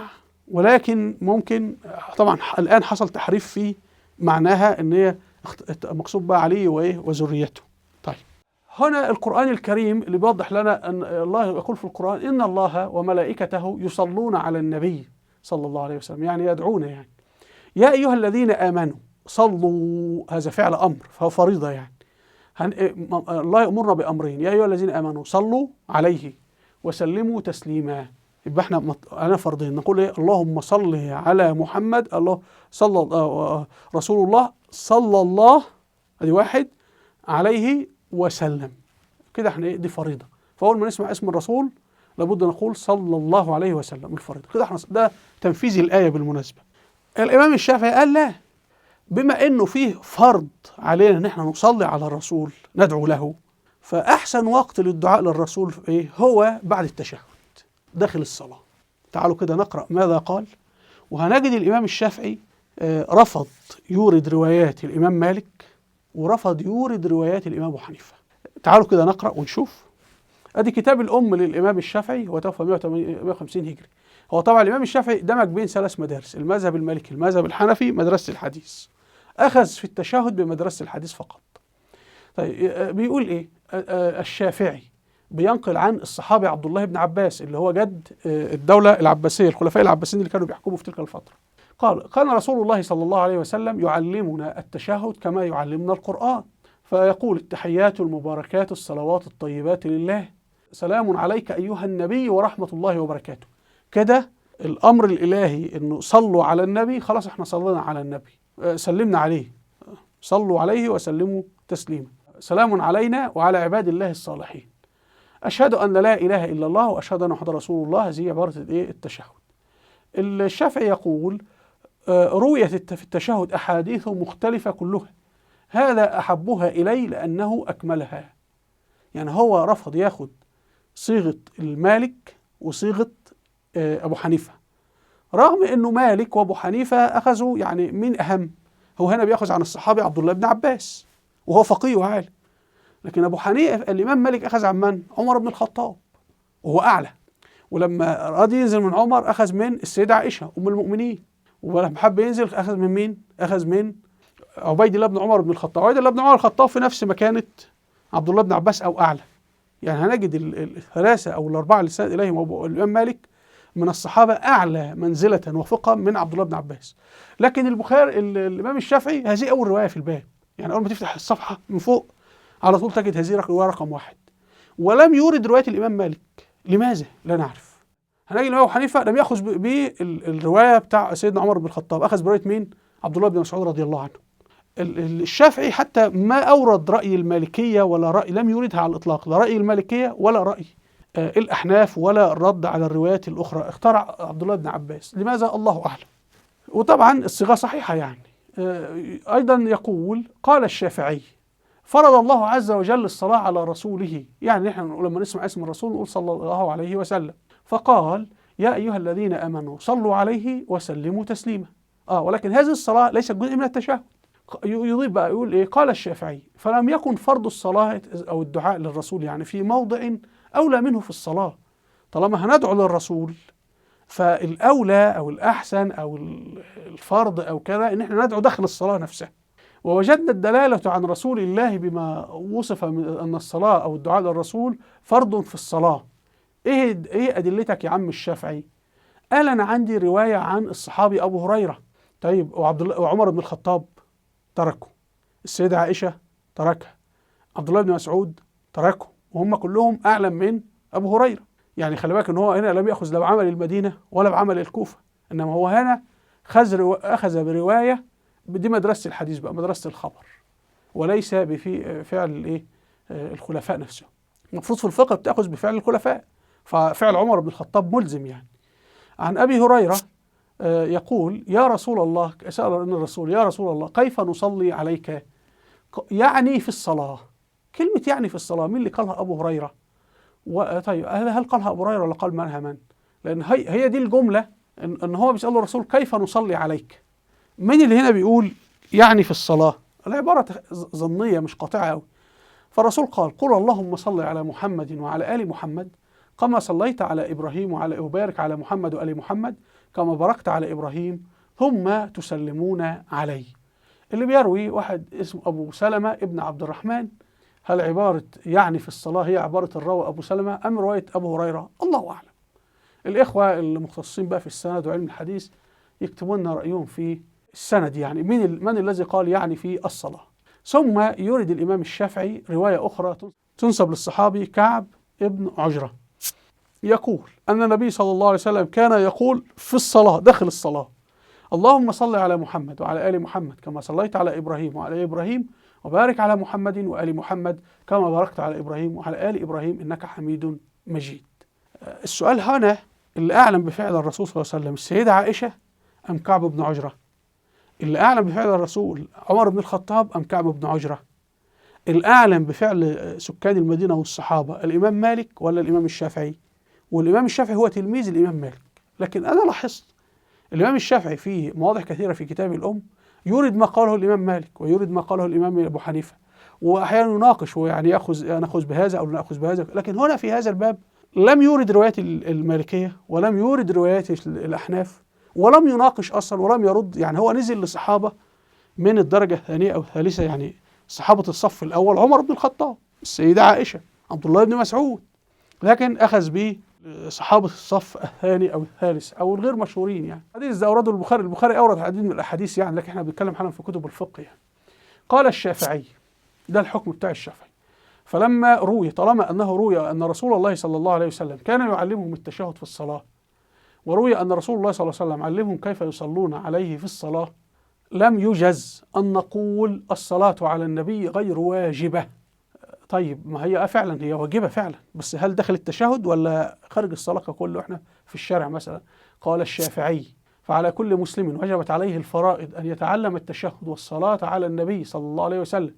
ولكن ممكن طبعا الآن حصل تحريف في معناها، إن هي مقصود بها علي وإيه وذريته. طيب هنا القرآن الكريم اللي بيوضح لنا أن الله يقول في القرآن إن الله وملائكته يصلون على النبي صلى الله عليه وسلم، يعني يدعون، يعني يا أيها الذين آمنوا صلوا، هذا فعل أمر فهو فريضة، يعني الله يأمرنا بأمرين، يا أيها الذين آمنوا صلوا عليه وسلموا تسليما. يبقى احنا أنا فرضين نقول إيه؟ اللهم صل على محمد، الله صلى رسول الله صلى الله ادي واحد عليه وسلم، كده احنا دي فريضة. فأول ما نسمع اسم الرسول لابد نقول صلى الله عليه وسلم، الفريضة كده احنا، ده تنفيذ الآية بالمناسبة. الإمام الشافعي قال لا، بما إنه فيه فرض علينا إن احنا نصلي على الرسول ندعو له، فأحسن وقت للدعاء للرسول إيه؟ هو بعد التشهد داخل الصلاة. تعالوا كده نقرأ ماذا قال، وهنجد الإمام الشافعي رفض يورد روايات الإمام مالك، ورفض يورد روايات الإمام أبو حنيفة. تعالوا كده نقرأ ونشوف. أدي كتاب الأم للإمام الشافعي، هو توفى 150 هجري. هو طبعا الإمام الشافعي دمج بين 3 مدارس، المذهب المالكي، المذهب الحنفي، مدرسة الحديث. أخذ في التشهد بمدرسة الحديث فقط. طيب بيقول إيه؟ الشافعي بينقل عن الصحابي عبد الله بن عباس اللي هو جد الدولة العباسية، الخلفاء العباسيين اللي كانوا بيحكموا في تلك الفترة. قال كان رسول الله صلى الله عليه وسلم يعلمنا التشهد كما يعلمنا القرآن، فيقول التحيات المباركات الصلوات الطيبات لله، سلام عليك أيها النبي ورحمة الله وبركاته. كده الأمر الإلهي إنه صلوا على النبي، خلاص احنا صلينا على النبي، سلمنا عليه، صلوا عليه وسلموا تسليما، سلام علينا وعلى عباد الله الصالحين، أشهد أن لا إله إلا الله وأشهد أن محمدا رسول الله. هذه عبارة التشهد. الشافعي يقول رويت في التشهد أحاديث مختلفة كلها، هذا أحبها إلي لأنه أكملها. يعني هو رفض ياخد صيغة المالك وصيغة أبو حنيفة، رغم أنه مالك وأبو حنيفة أخذوا يعني مين أهم. هو هنا بيأخذ عن الصحابي عبد الله بن عباس وهو فقيه وعالم، لكن أبو حنيفة الإمام مالك أخذ عن من؟ عمر بن الخطاب وهو أعلى. ولما راد ينزل من عمر أخذ من السيدة عائشة أم المؤمنين، ولما حب ينزل أخذ من مين؟ أخذ من عبيد الله بن عمر بن الخطاب. عبيد الله بن عمر الخطاب في نفس مكانة عبد الله بن عباس أو أعلى. يعني هنجد الثلاثة أو الأربعة اللي سند إليهم الإمام مالك من الصحابة أعلى منزلة وفقا من عبد الله بن عباس. لكن البخاري الإمام الشافعي هذه أول رواية في الباب، يعني أول ما تفتح الصفحة من فوق على طول تجد هذه رواية رقم 1، ولم يورد رواية الإمام مالك. لماذا؟ لا نعرف. هنجد الإمام أبو حنيفة لم يأخذ بالرواية بتاع سيدنا عمر بن الخطاب، أخذ برواية مين؟ عبد الله بن مسعود رضي الله عنه. الشافعي حتى ما أورد رأي المالكية ولا رأي، لم يوردها على الإطلاق، لا رأي المالكية ولا رأي الأحناف ولا الرد على الروايات الأخرى. اختار عبد الله بن عباس. لماذا؟ الله أعلم. وطبعا الصيغة صحيحة يعني. أيضا يقول قال الشافعي فرض الله عز وجل الصلاة على رسوله، يعني نحن لما نسمع اسم الرسول نقول صلى الله عليه وسلم، فقال يا أيها الذين آمنوا صلوا عليه وسلموا تسليما. ولكن هذه الصلاة ليست جزء من التشهد. يضيف بقى يقول إيه؟ قال الشافعي فلم يكن فرض الصلاة أو الدعاء للرسول يعني في موضع أولى منه في الصلاة. طالما هندعو للرسول فالأولى أو الأحسن أو الفرض أو كذا إن احنا ندعو داخل الصلاة نفسها. ووجدنا الدلالة عن رسول الله بما وصف من أن الصلاة أو الدعاء للرسول فرض في الصلاة. إيه أدلتك يا عم الشافعي؟ قال أنا عندي رواية عن الصحابي أبو هريرة. طيب وعمر بن الخطاب تركوا، السيدة عائشة تركها، عبد الله بن مسعود تركوا، وهم كلهم أعلم من أبو هريرة. يعني خلي بالك إن هو هنا لم يأخذ لا بعمل المدينة ولا بعمل الكوفة، إنما هو هنا أخذ برواية. دي مدرسة الحديث بقى، مدرسة الخبر، وليس بفعل الخلفاء نفسهم. المفروض في الفقه بتأخذ بفعل الخلفاء، ففعل عمر بن الخطاب ملزم يعني. عن أبي هريرة يقول يا رسول الله، سأل الرسول يا رسول الله كيف نصلي عليك؟ يعني في الصلاة. كلمة يعني في الصلاة مين اللي قالها؟ أبو هريرة. طيب هل قالها أبو هريرة ولا قال منها من؟ لأن هي دي الجملة، إن هو بيسأل الرسول كيف نصلي عليك. مين اللي هنا بيقول يعني في الصلاة؟ العبارة ظنية مش قاطعة أوي. فالرسول قال قل اللهم صل على محمد وعلى آل محمد كما صليت على إبراهيم وبارك على محمد وآل محمد كما باركت على إبراهيم ثم تسلمون عليه. اللي بيروي واحد اسمه أبو سلمة ابن عبد الرحمن. هل عبارة يعني في الصلاة هي عبارة الراوي أبو سلمة أم رواية أبو هريرة؟ الله أعلم. الإخوة المختصين بقى في السند وعلم الحديث يكتبون لنا رأيهم في السند، يعني من الذي قال يعني في الصلاة. ثم يورد الإمام الشافعي رواية أخرى تنسب للصحابي كعب ابن عجرة، يقول أن النبي صلى الله عليه وسلم كان يقول في الصلاة داخل الصلاة اللهم صل على محمد وعلى آل محمد كما صليت على إبراهيم وعلى إبراهيم وبارك على محمد وآل محمد كما باركت على إبراهيم وعلى آل إبراهيم إنك حميد مجيد. السؤال هنا اللي أعلم بفعل الرسول صلى الله عليه وسلم السيدة عائشة أم كعب بن عجرة؟ اللي أعلم بفعل الرسول عمر بن الخطاب أم كعب بن عجرة؟ الأعلم بفعل سكان المدينة والصحابة الإمام مالك ولا الإمام الشافعي؟ والإمام الشافعي هو تلميذ الإمام مالك. لكن أنا لاحظت الإمام الشافعي في مواضع كثيرة في كتاب الأم يورد ما قاله الإمام مالك ويورد ما قاله الإمام أبو حنيفة، وأحيانا يناقش ويعني نأخذ بهذا أو نأخذ بهذا. لكن هنا في هذا الباب لم يورد روايات المالكية ولم يورد روايات الأحناف ولم يناقش أصلا ولم يرد. يعني هو نزل لصحابة من الدرجة الثانية أو الثالثة، يعني صحابة الصف الأول عمر بن الخطاب، السيدة عائشة، عبد الله بن مسعود، لكن أخذ به صحابة الصف الثاني أو الثالث أو الغير مشهورين. يعني حديث ده أورده البخاري أورد عديد من الأحاديث يعني، لكن احنا بنتكلم حالا في كتب الفقه يعني. قال الشافعي ده الحكم بتاع الشافعي. فلما روي طالما أنه روي أن رسول الله صلى الله عليه وسلم كان يعلمهم التشهد في الصلاة، وروي أن رسول الله صلى الله عليه وسلم علمهم كيف يصلون عليه في الصلاة، لم يجز أن نقول الصلاة على النبي غير واجبة. طيب ما هي فعلا هي واجبة فعلا، بس هل دخل التشهد ولا خارج الصلاة كله احنا في الشارع مثلا؟ قال الشافعي فعلى كل مسلم وجبت عليه الفرائض أن يتعلم التشهد والصلاة على النبي صلى الله عليه وسلم.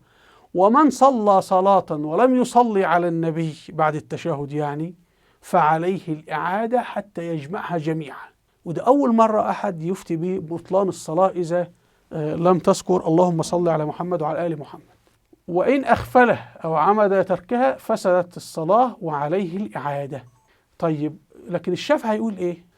ومن صلى صلاة ولم يصلي على النبي بعد التشهد يعني فعليه الإعادة حتى يجمعها جميعا. وده أول مرة أحد يفتي ببطلان الصلاة إذا لم تذكر اللهم صل على محمد وعلى آل محمد. وإن أغفله أو عمد تركها فسدت الصلاة وعليه الإعادة. طيب لكن الشافعي هيقول إيه؟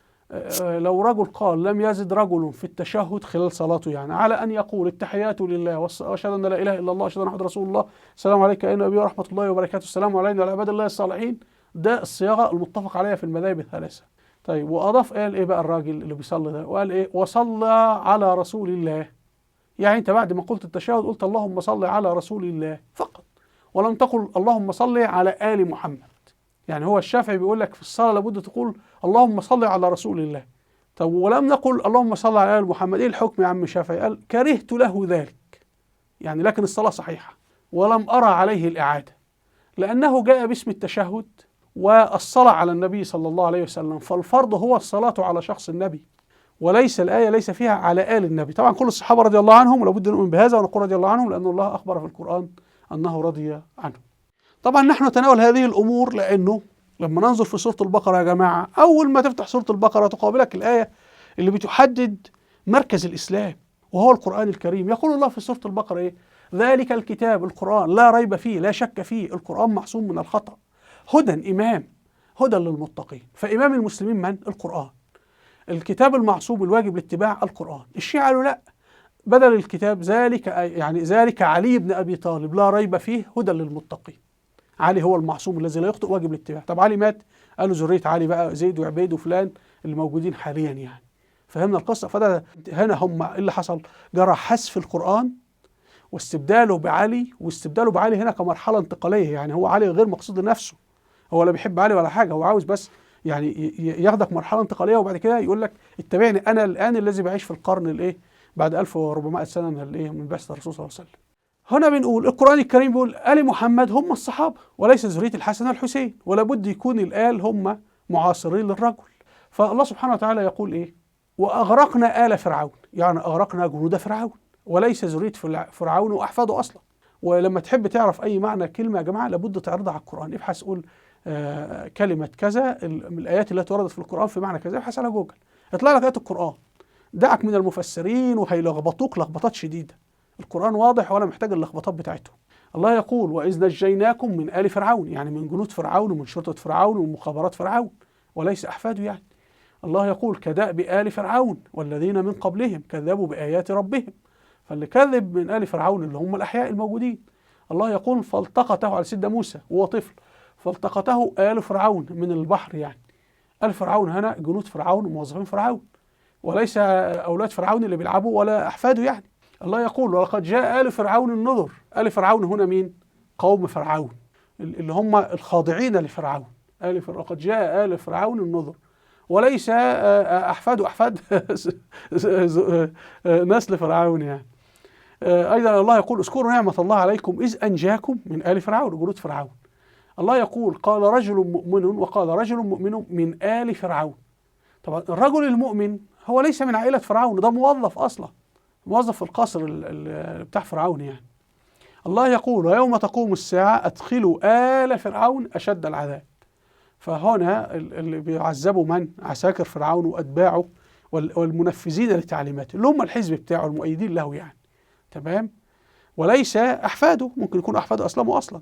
لو رجل قال لم يزد رجل في التشهد خلال صلاته يعني على أن يقول التحيات لله وأشهد أن لا إله إلا الله وأشهد أن محمدا رسول الله السلام عليك أيها النبي ورحمة الله وبركاته السلام علينا وعلى عباد الله الصالحين، ده الصياغة المتفق عليها في المذاهب الثلاثة. طيب وأضاف قال إيه بقى الراجل اللي بيصلي ده؟ وقال إيه؟ وصلى على رسول الله. يعني أنت بعد ما قلت التشهد قلت اللهم صل على رسول الله فقط، ولم تقل اللهم صل على آل محمد. يعني هو الشافعي بيقول لك في الصلاة لابد تقول اللهم صل على رسول الله. طب ولم نقل اللهم صل على آل محمد، إيه الحكم يا عم الشافعي؟ قال كرهت له ذلك، يعني لكن الصلاة صحيحة ولم أرى عليه الإعادة، لأنه جاء باسم التشهد والصلاة على النبي صلى الله عليه وسلم، فالفرض هو الصلاة على شخص النبي، وليس الآية ليس فيها على آل النبي. طبعا كل الصحابة رضي الله عنهم ولابد نؤمن بهذا ونقول رضي الله عنهم، لأن الله أخبر في القرآن أنه رضي عنهم. طبعا نحن نتناول هذه الأمور لأنه لما ننظر في سورة البقرة يا جماعة، أول ما تفتح سورة البقرة تقابلك الآية اللي بتحدد مركز الإسلام وهو القرآن الكريم. يقول الله في سورة البقرة إيه؟ ذلك الكتاب القرآن لا ريب فيه لا شك فيه، القرآن معصوم من الخطأ، هدى إمام، هدى للمتقين. فإمام المسلمين من؟ القرآن. الكتاب المعصوم الواجب الاتباع القرآن. الشيعة قالوا لا، بدل الكتاب ذلك يعني ذلك علي بن أبي طالب لا ريب فيه هدى للمتقين. علي هو المعصوم الذي لا يخطئ واجب الاتباع. طب علي مات، قالوا ذرية علي بقى زيد وعبيد وفلان اللي موجودين حاليا يعني. فهمنا القصة؟ فده هنا هم اللي حصل جرى حذف القرآن واستبداله بعلي، واستبداله بعلي هنا كمرحلة انتقالية. يعني هو علي غير مقصود لنفسه، هو لا بيحب علي ولا حاجة، هو عاوز بس يعني ياخدك مرحلة انتقالية وبعد كده يقول لك اتبعني أنا الآن الذي بعيش في القرن الإيه بعد 1400 سنة من الإيه من بعثة الرسول صلى الله عليه وسلم. هنا بنقول القرآن الكريم بيقول آل محمد هم الصحابة وليس ذرية الحسن والحسين، ولا بد يكون الآل هم معاصرين للرجل. فالله سبحانه وتعالى يقول إيه؟ وأغرقنا آل فرعون، يعني أغرقنا جنود فرعون، وليس ذرية فرعون وأحفاده أصلا. ولما تحب تعرف أي معنى كلمة يا جماعة لابد تعرضها على القرآن. ابحث قول كلمة كذا من الآيات التي وردت في القرآن في معنى كذا، ابحث على جوجل يطلع لك آيات القرآن. دعك من المفسرين وهيلخبطوك لخبطات شديدة. القرآن واضح ولا محتاج اللخبطات بتاعتهم. الله يقول وإذ نجيناكم من آل فرعون، يعني من جنود فرعون ومن شرطة فرعون ومن مخابرات فرعون، وليس أحفاده يعني. الله يقول كدأب آل فرعون والذين من قبلهم كذبوا بآيات ربهم. فاللي كذب من آل فرعون اللي هم الأحياء الموجودين. الله يقول فالتقطه على سيدنا موسى وهو طفل، فالتقطه آل فرعون من البحر. يعني آل فرعون هنا جنود فرعون وموظفين فرعون، وليس أولاد فرعون اللي بيلعبوا ولا أحفاده يعني. الله يقول ولقد جاء آل فرعون النذر. آل فرعون هنا مين؟ قوم فرعون اللي هم الخاضعين لفرعون. لقد جاء آل فرعون النذر، وليس أحفاد نسل فرعون يعني. أيضا الله يقول اذكروا نعمة الله عليكم إذ أنجاكم من آل فرعون، جنود فرعون. الله يقول قال رجل مؤمن وقال رجل مؤمن من آل فرعون. طبعا الرجل المؤمن هو ليس من عائلة فرعون، ده موظف أصلا، موظف في القصر بتاع فرعون يعني. الله يقول ويوم تقوم الساعة أدخلوا آل فرعون أشد العذاب. فهنا اللي بيعذبوا من؟ عساكر فرعون وأتباعه والمنفذين لتعليماته اللي هم الحزب بتاعه المؤيدين له يعني. تمام؟ وليس أحفاده، ممكن يكون أحفاده أسلموا أصلا.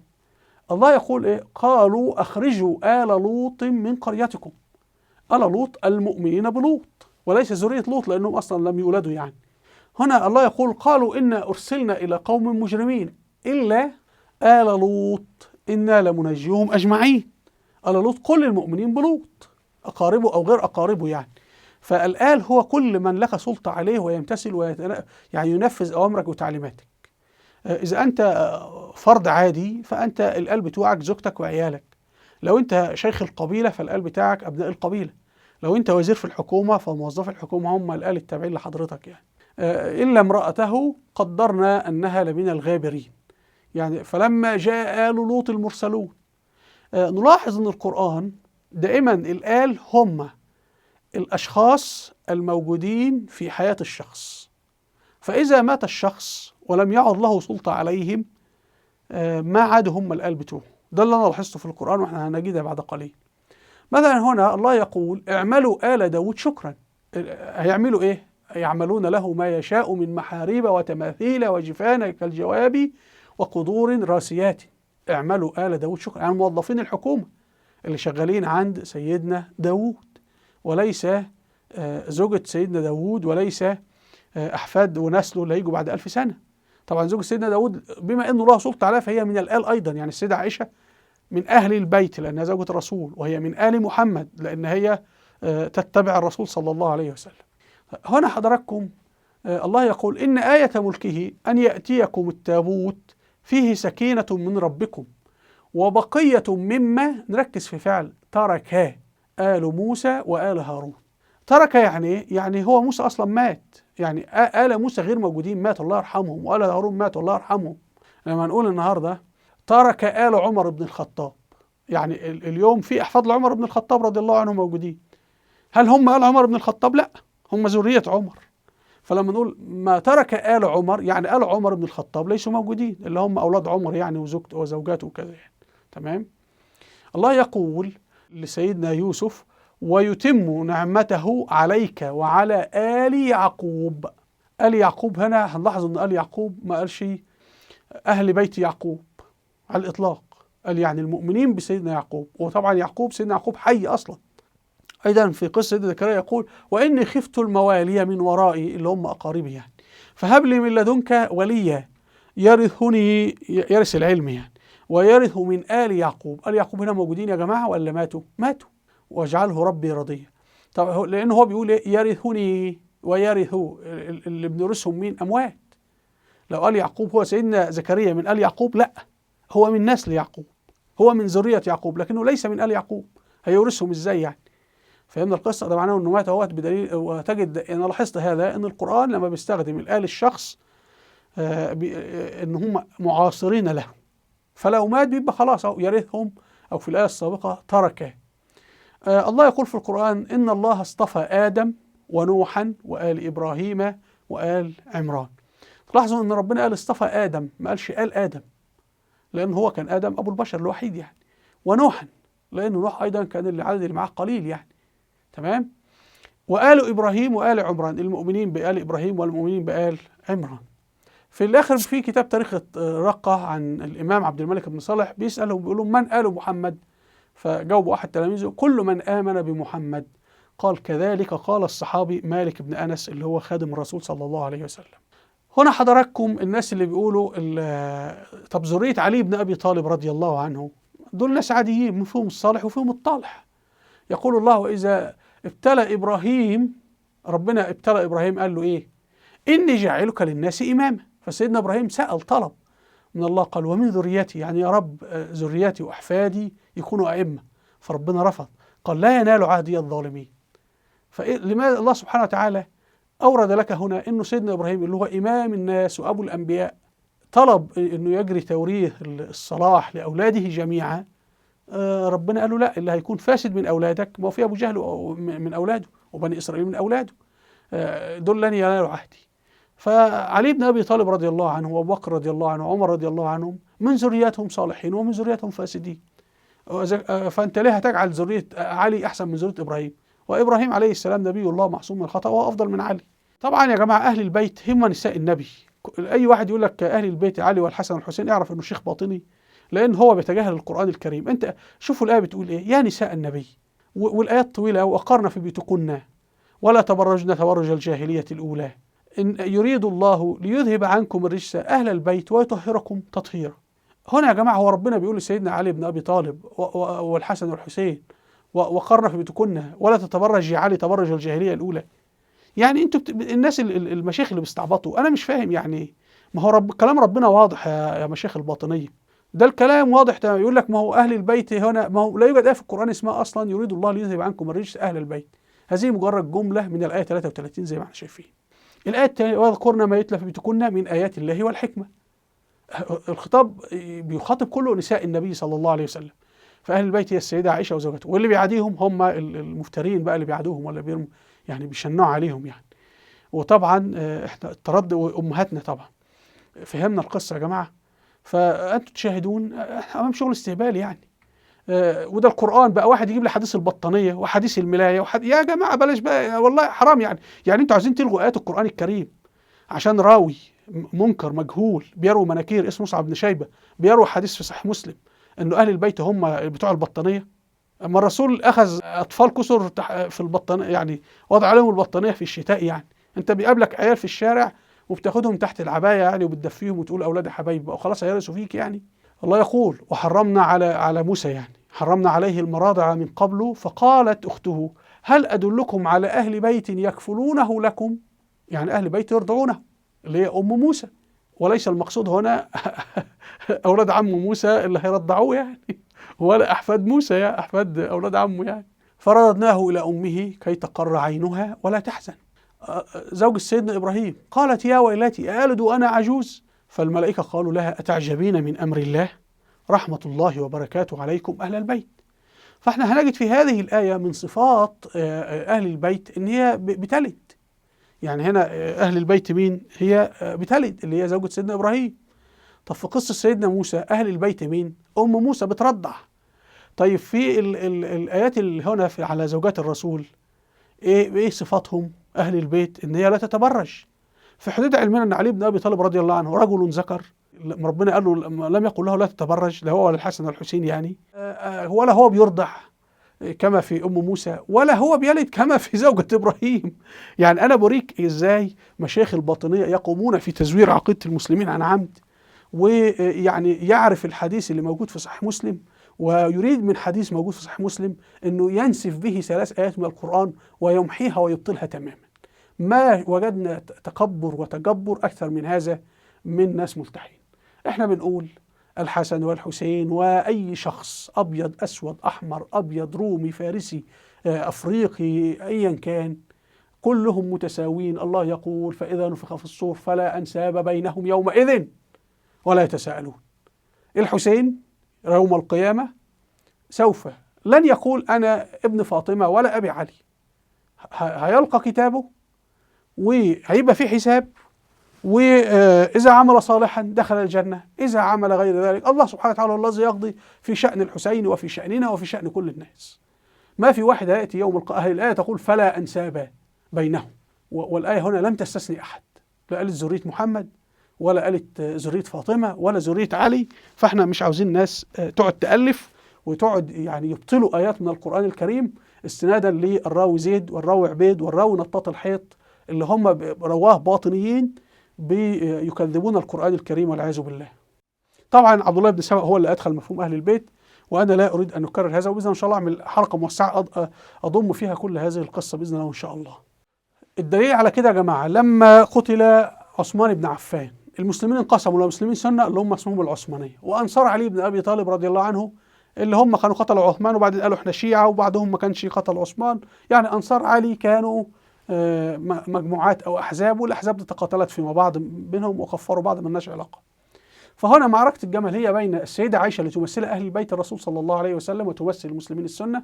الله يقول إيه؟ قالوا أخرجوا آل لوط من قريتكم. آل لوط المؤمنين بلوط، وليس ذرية لوط لأنهم أصلا لم يولدوا يعني. هنا الله يقول قالوا إنا أرسلنا إلى قوم مجرمين إلا آل لوط إنا لمنجيهم أجمعين. آل لوط كل المؤمنين بلوط، أقاربه أو غير أقاربه يعني. فالآل هو كل من لك سلطة عليه ويمتثل يعني ينفذ أوامرك وتعليماتك. إذا أنت فرد عادي فأنت الآل بتوعك زوجتك وعيالك. لو أنت شيخ القبيلة فالآل بتاعك أبناء القبيلة. لو أنت وزير في الحكومة فموظف الحكومة هم الآل التابعين لحضرتك يعني. إلا امرأته قدرنا أنها لمن الغابرين يعني. فلما جاء آل لوط المرسلون، نلاحظ أن القرآن دائما الآل هم الأشخاص الموجودين في حياة الشخص. فإذا مات الشخص ولم يعد له سلطة عليهم ما عادوا هم الآل بتوعه. ده اللي أنا لاحظته في القرآن، وإحنا هنجدها بعد قليل. مثلا هنا الله يقول اعملوا آل داود شكرا. هيعملوا إيه؟ يعملون له ما يشاء من محاريب وتماثيل وجفان كالجواب وقدور راسيات. اعملوا آل داود شكرا، يعني موظفين الحكومة اللي شغالين عند سيدنا داود، وليس زوجة سيدنا داود، وليس أحفاد ونسله اللي هيجوا بعد 1000 سنة. طبعا زوجة سيدنا داود بما أنه لها سلطة عليها فهي من الآل أيضا، يعني السيدة عائشة من أهل البيت لأنها زوجة الرسول، وهي من آل محمد لأن هي تتبع الرسول صلى الله عليه وسلم. هنا حضراتكم الله يقول إن آية ملكه أن يأتيكم التابوت فيه سكينة من ربكم وبقية مما، نركز في فعل ترك آل موسى وآل هارون. ترك يعني إيه؟ يعني هو موسى أصلا مات، يعني آل موسى غير موجودين، مات الله يرحمهم، وآل هارون مات الله يرحمهم. لما نقول النهاردة ترك آل عمر بن الخطاب، يعني اليوم في أحفاد لعمر بن الخطاب رضي الله عنه موجودين. هل هم آل عمر بن الخطاب؟ لا، هم ذرية عمر. فلما نقول ما ترك آل عمر يعني آل عمر بن الخطاب ليسوا موجودين، اللي هم أولاد عمر يعني وزوجاته وكذا يعني. تمام. الله يقول لسيدنا يوسف ويتم نعمته عليك وعلى آل يعقوب. آل يعقوب هنا هنلاحظ أن آل يعقوب ما قالش أهل بيت يعقوب على الإطلاق، قال يعني المؤمنين بسيدنا يعقوب. وطبعا يعقوب سيدنا يعقوب حي أصلا. أيضا في قصة سيدنا زكريا يقول وإني خفت الموالي من ورائي، اللي هم أقاربي يعني، فهب لي من لدنك وليا يرثني، يرث العلم يعني، ويرث من آل يعقوب. آل يعقوب هنا موجودين يا جماعة ولا ماتوا؟ ماتوا. واجعله ربي رضيا. طب لأنه هو بيقول إيه؟ يرثني ويرثوا، اللي بنورثهم مين؟ أموات. لو آل يعقوب هو سيدنا زكريا من آل يعقوب، لا، هو من نسل يعقوب، هو من ذرية يعقوب، لكنه ليس من آل يعقوب. هيورثهم إزاي يعني؟ فهمنا القصة؟ ده معناه أنه مات اهوت بدليل. وتجد أنا لاحظت هذا أن القرآن لما بيستخدم الآل الشخص أن هم معاصرين له، فلو مات بيبقى خلاص أو يرثهم، أو في الآية السابقة ترك. الله يقول في القرآن إن الله اصطفى آدم ونوحا وآل إبراهيم وآل عمران. تلاحظوا أن ربنا قال اصطفى آدم، ما قالش آل آدم، لأن هو كان آدم أبو البشر الوحيد يعني، ونوحا لأنه نوح أيضا كان العدد اللي معاه قليل يعني. تمام. وآل إبراهيم وآل عمران، المؤمنين بآل إبراهيم والمؤمنين بآل عمران. في الآخر في كتاب تاريخ رقة عن الإمام عبد الملك بن صالح بيسألهم بيقول لهم من آل محمد؟ فجاوب أحد تلاميذه كل من آمن بمحمد. قال كذلك قال الصحابي مالك بن أنس اللي هو خادم الرسول صلى الله عليه وسلم. هنا حضراتكم الناس اللي بيقولوا طب ذرية علي بن أبي طالب رضي الله عنه، دول ناس عاديين، فيهم الصالح وفيهم الطالح. يقول الله وإذا ابتلى إبراهيم، ربنا ابتلى إبراهيم قال له إيه؟ إني جاعلك للناس إماما. فسيدنا إبراهيم سأل طلب من الله، قال ومن ذريتي، يعني يا رب ذريتي وأحفادي يكونوا أئمة. فربنا رفض، قال لا ينال عهدي الظالمين. فلماذا الله سبحانه وتعالى أورد لك هنا إنه سيدنا إبراهيم اللي هو إمام الناس وأبو الأنبياء طلب إنه يجري توريث الصلاح لأولاده جميعا؟ ربنا قال له لا، اللي هيكون فاسد من أولادك، ما هو في أبو جهل من أولاده وبني إسرائيل من أولاده، دول لن ينالوا عهدي. فعلي بن أبي طالب رضي الله عنه وأبو بكر رضي الله عنه وعمر رضي الله عنهم من ذرياتهم صالحين ومن ذرياتهم فاسدين. فأنت ليه هتجعل ذرية علي أحسن من ذرية إبراهيم؟ وإبراهيم عليه السلام نبي الله معصوم من الخطأ وهو أفضل من علي. طبعا يا جماعة أهل البيت هم نساء النبي. أي واحد يقول لك أهل البيت علي والحسن والحسين اعرف إنه شيخ باطني، لأن هو بيتجاهل القرآن الكريم. أنت شوفوا الآية بتقول إيه؟ يا نساء النبي، والآيات طويلة، وأقرن في بيوتكن ولا تبرجن تبرج الجاهلية الأولى إن يريد الله ليذهب عنكم الرجس أهل البيت ويطهركم تطهيرا. هنا يا جماعة هو ربنا بيقول لسيدنا علي بن أبي طالب والحسن والحسين وقرن في بيوتكن ولا تتبرج يا علي تبرج الجاهلية الأولى. يعني انتوا الناس المشايخ اللي بيستعبطوا، أنا مش فاهم يعني. ما هو كلام ربنا واضح يا مشايخ الباطنية، ده الكلام واضح. يقول لك ما هو أهل البيت هنا، ما هو لا يوجد آية في القرآن اسمها أصلا يريد الله ليذهب عنكم الرجس أهل البيت. هذه مجرد جملة من الآية 33 زي ما احنا شايفين. الآية الثانية واذكرن ما يتلى في بيوتكن من آيات الله والحكمة. الخطاب بيخاطب كل نساء النبي صلى الله عليه وسلم. فأهل البيت هي السيدة عائشة وزوجته، واللي بيعاديهم هم المفترين بقى اللي بيعادوهم ولا بيرموا يعني بيشنعوا عليهم يعني. وطبعا احنا التردد وأمهاتنا طبعا. فهمنا القصة يا جماعة؟ فأنتم تشاهدون احنا أمام شغل استهبال يعني. وده القرآن بقى واحد يجيب لي حديث البطانية وحديث الملاية يا جماعة بلاش بقى والله حرام يعني. يعني انتوا عايزين تلغوا آيات القرآن الكريم عشان راوي منكر مجهول بيروي مناكير اسمه مصعب بن شيبة بيروي حديث في صحيح مسلم انه اهل البيت هم بتوع البطانية؟ اما الرسول اخذ اطفال كسر في البطانية يعني وضع عليهم البطانية في الشتاء يعني. انت بيقابلك عيال في الشارع وبتاخدهم تحت العباية يعني وبتدفيهم وتقول اولاد حبايب بقى وخلاص هيرثوا فيك يعني. الله يقول وحرمنا على موسى يعني حرمنا عليه المراضع من قبل فقالت اخته هل ادلكم على اهل بيت يكفلونه لكم؟ يعني اهل بيت يرضعونه اللي هي ام موسى، وليس المقصود هنا اولاد عم موسى اللي هيرضعوه يعني ولا احفاد موسى يا احفاد اولاد عمه يعني. فرددناه الى امه كي تقر عينها ولا تحزن. زوج سيدنا ابراهيم قالت يا ويلتي ألد وانا عجوز؟ فالملائكه قالوا لها اتعجبين من امر الله رحمه الله وبركاته عليكم اهل البيت. فاحنا هنجد في هذه الايه من صفات اهل البيت ان هي بتلد. يعني هنا أهل البيت مين؟ هي بتلد اللي هي زوجة سيدنا إبراهيم. طب في قصة سيدنا موسى أهل البيت مين؟ أم موسى بترضع. طيب في الآيات اللي هنا على زوجات الرسول إيه صفاتهم؟ أهل البيت إن هي لا تتبرج. في حدود علمنا أن علي بن أبي طالب رضي الله عنه رجل ذكر ربنا قال له لم يقل له لا تتبرج لا هو ولا الحسن والحسين يعني ولا هو بيرضع كما في أم موسى ولا هو بيلد كما في زوجة إبراهيم. يعني أنا بريك إزاي مشايخ الباطنية يقومون في تزوير عقيدة المسلمين عن عمد ويعني يعرف الحديث اللي موجود في صحيح مسلم ويريد من حديث موجود في صحيح مسلم أنه ينسف به 3 آيات من القرآن ويمحيها ويبطلها تماما. ما وجدنا تكبر وتجبر أكثر من هذا من ناس ملتحين. احنا بنقول الحسن والحسين وأي شخص أبيض أسود أحمر أبيض رومي فارسي أفريقي أيا كان كلهم متساوين. الله يقول فإذا نفخ في الصور فلا أنساب بينهم يومئذ ولا يتساءلون. الحسين يوم القيامة سوف لن يقول أنا ابن فاطمة ولا أبي علي، هيلقى كتابه وهيبقى في حساب وإذا عمل صالحا دخل الجنة إذا عمل غير ذلك الله سبحانه وتعالى الذي يقضي في شأن الحسين وفي شأننا وفي شأن كل الناس. ما في واحد يأتي يوم الآية تقول فلا أنساب بينهم والآية هنا لم تستثني أحد لا قالت ذرية محمد ولا قالت ذرية فاطمة ولا ذرية علي. فاحنا مش عاوزين ناس تقعد تألف وتقعد يعني يبطلوا آيات من القرآن الكريم استنادا للراوي زيد والراوي عبيد والراوي نطاط الحيط اللي هم رواه باطنيين بيكذبون القرآن الكريم والعياذ بالله. طبعا عبد الله بن سبأ هو اللي أدخل مفهوم أهل البيت وأنا لا أريد أن أكرر هذا وبإذن إن شاء الله أعمل حلقة موسعة أضم فيها كل هذه القصة بإذن الله إن شاء الله. الدليل على كده يا جماعة لما قتل عثمان بن عفان المسلمين انقسموا لمسلمين سنة اللي هم اسمهم العثمانية وأنصار علي بن أبي طالب رضي الله عنه اللي هم كانوا قتلوا عثمان وبعدين قالوا احنا شيعة وبعضهم ما كانش قتل عثمان. يعني أنصار علي كانوا مجموعات أو أحزاب والأحزاب دي تقاتلت فيما بعض بينهم وكفروا بعض من ناش علاقة. فهنا معركة الجمل هي بين السيدة عائشة اللي تمثل أهل بيت الرسول صلى الله عليه وسلم وتمثل المسلمين السنة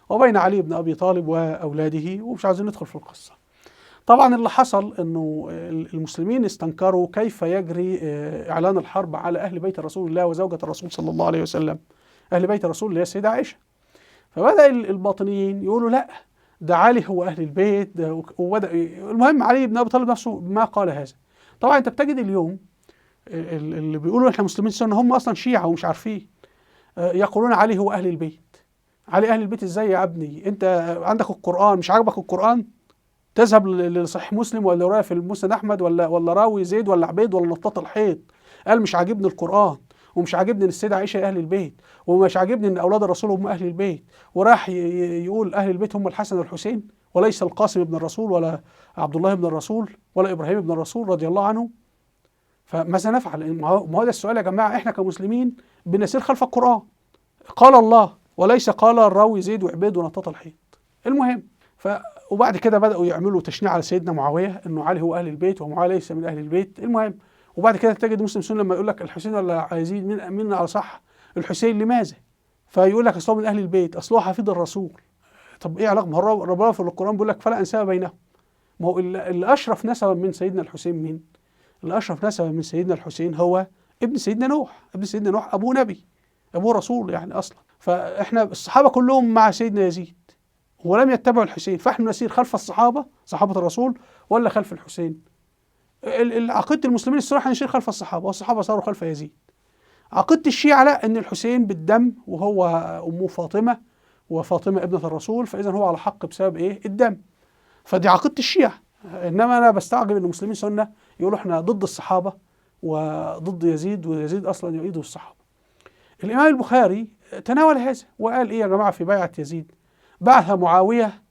وبين علي بن أبي طالب وأولاده ومش عايزين ندخل في القصة. طبعا اللي حصل أنه المسلمين استنكروا كيف يجري إعلان الحرب على أهل بيت رسول الله وزوجة الرسول صلى الله عليه وسلم أهل بيت الرسول اللي هي السيدة عائشة. فبدأ الباطنيين يقولوا لا ده علي هو أهل البيت وبدأ المهم علي بن أبي طالب نفسه ما قال هذا. طبعا أنت بتجد اليوم اللي بيقولوا احنا مسلمين سنة هم أصلا شيعة ومش عارفين يقولون علي هو أهل البيت. علي أهل البيت إزاي يا ابني؟ أنت عندك القرآن مش عاجبك القرآن تذهب لصحيح مسلم ولا رواية في المسند أحمد ولا راوي زيد ولا عبيد ولا نطاط الحيط قال مش عاجبني القرآن ومش عاجبني ان السيدة عائشة أهل البيت ومش عاجبني ان أولاد الرسول هم أهل البيت وراح يقول أهل البيت هم الحسن والحسين وليس القاسم بن الرسول ولا عبد الله بن الرسول ولا إبراهيم بن الرسول رضي الله عنه. فماذا نفعل؟ ما هو ده السؤال يا جماعة. احنا كمسلمين بنسير خلف القرآن قال الله وليس قال الراوي زيد وعبيد ونطاط الحيط. المهم وبعد كده بدأوا يعملوا تشنيع على سيدنا معاوية انه علي هو أهل البيت ومعاوية ليس من أهل البيت. المهم وبعد كده تجد مسلم سنة لما يقول لك الحسين ولا يزيد مين على صح الحسين لماذا؟ فيقول لك اصله من اهل البيت، اصله حفيد الرسول. طب ايه علاقه؟ ما هو ربنا في القران بيقول لك فلا انساب بينهم. ما هو اللي اشرف نسبا من سيدنا الحسين مين؟ اللي اشرف نسبا من سيدنا الحسين هو ابن سيدنا نوح. ابن سيدنا نوح ابوه نبي، ابوه رسول يعني اصلا. فاحنا الصحابه كلهم مع سيدنا يزيد ولم يتبعوا الحسين، فاحنا نسير خلف الصحابه، صحابه الرسول، ولا خلف الحسين؟ عقيده المسلمين الصراحه نسير خلف الصحابه، والصحابه صاروا خلف يزيد. عقيده الشيعه لا، ان الحسين بالدم وهو امه فاطمه، وفاطمه ابنه الرسول، فاذا هو على حق بسبب ايه؟ الدم. فدي عقيده الشيعه. انما انا بستعجب ان المسلمين سنه يقولوا احنا ضد الصحابه وضد يزيد، ويزيد اصلا يؤيده الصحابه. الامام البخاري تناول هذا وقال ايه يا جماعه في بيعه يزيد؟ بعث معاويه،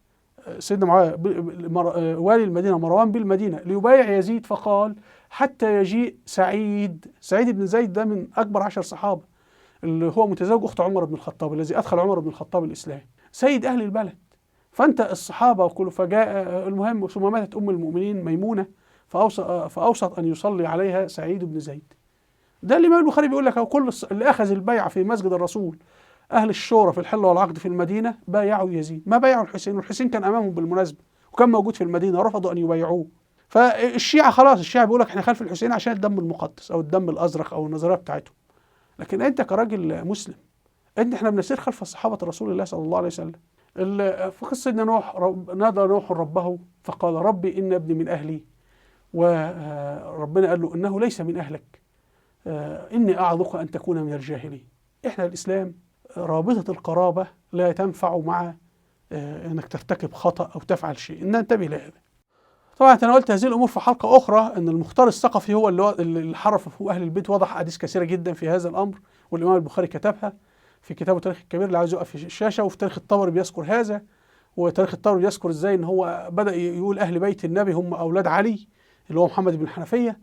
سيدنا معاويه والي المدينه مروان بالمدينه ليبايع يزيد، فقال حتى يجيء سعيد بن زيد، ده من اكبر 10 صحابه، اللي هو متزوج اخت عمر بن الخطاب، الذي ادخل عمر بن الخطاب الاسلام، سيد اهل البلد. فانت الصحابه وكله، فجاء المهم ثم ماتت ام المؤمنين ميمونه، فاوصت ان يصلي عليها سعيد بن زيد. ده الامام البخاري بيقول لك كل اللي اخذ البيعه في مسجد الرسول، اهل الشورى في الحل والعقد في المدينه، بايعوا يزيد، ما بايعوا الحسين، والحسين كان امامهم بالمناسبه وكان موجود في المدينه، رفضوا ان يبايعوه. فالشيعه خلاص، الشيعه بيقول لك احنا خلف الحسين عشان الدم المقدس او الدم الازرق او النظريه بتاعتهم. لكن انت كراجل مسلم، احنا بنسير خلف صحابه رسول الله صلى الله عليه وسلم. في قصه سيدنا نوح، نادى نوح ربه فقال ربي ان ابني من اهلي، وربنا قال له انه ليس من اهلك، إني أعظك أن تكون من الجاهلين. إحنا الإسلام رابطة القرابة لا تنفع مع أنك ترتكب خطأ أو تفعل شيء، إن انتبه لهذا. طبعا تناولت هذه الأمور في حلقة أخرى، أن المختار الثقفي هو اللي حرف أهل البيت، وضع أحاديث كثيرة جدا في هذا الأمر، والإمام البخاري كتبها في كتابه تاريخ الكبير اللي عايز يقف في الشاشة، وفي تاريخ الطبري بيذكر هذا، وتاريخ الطبري بيذكر إزاي إن هو بدأ يقول أهل بيت النبي هم أولاد علي اللي هو محمد بن الحنفية.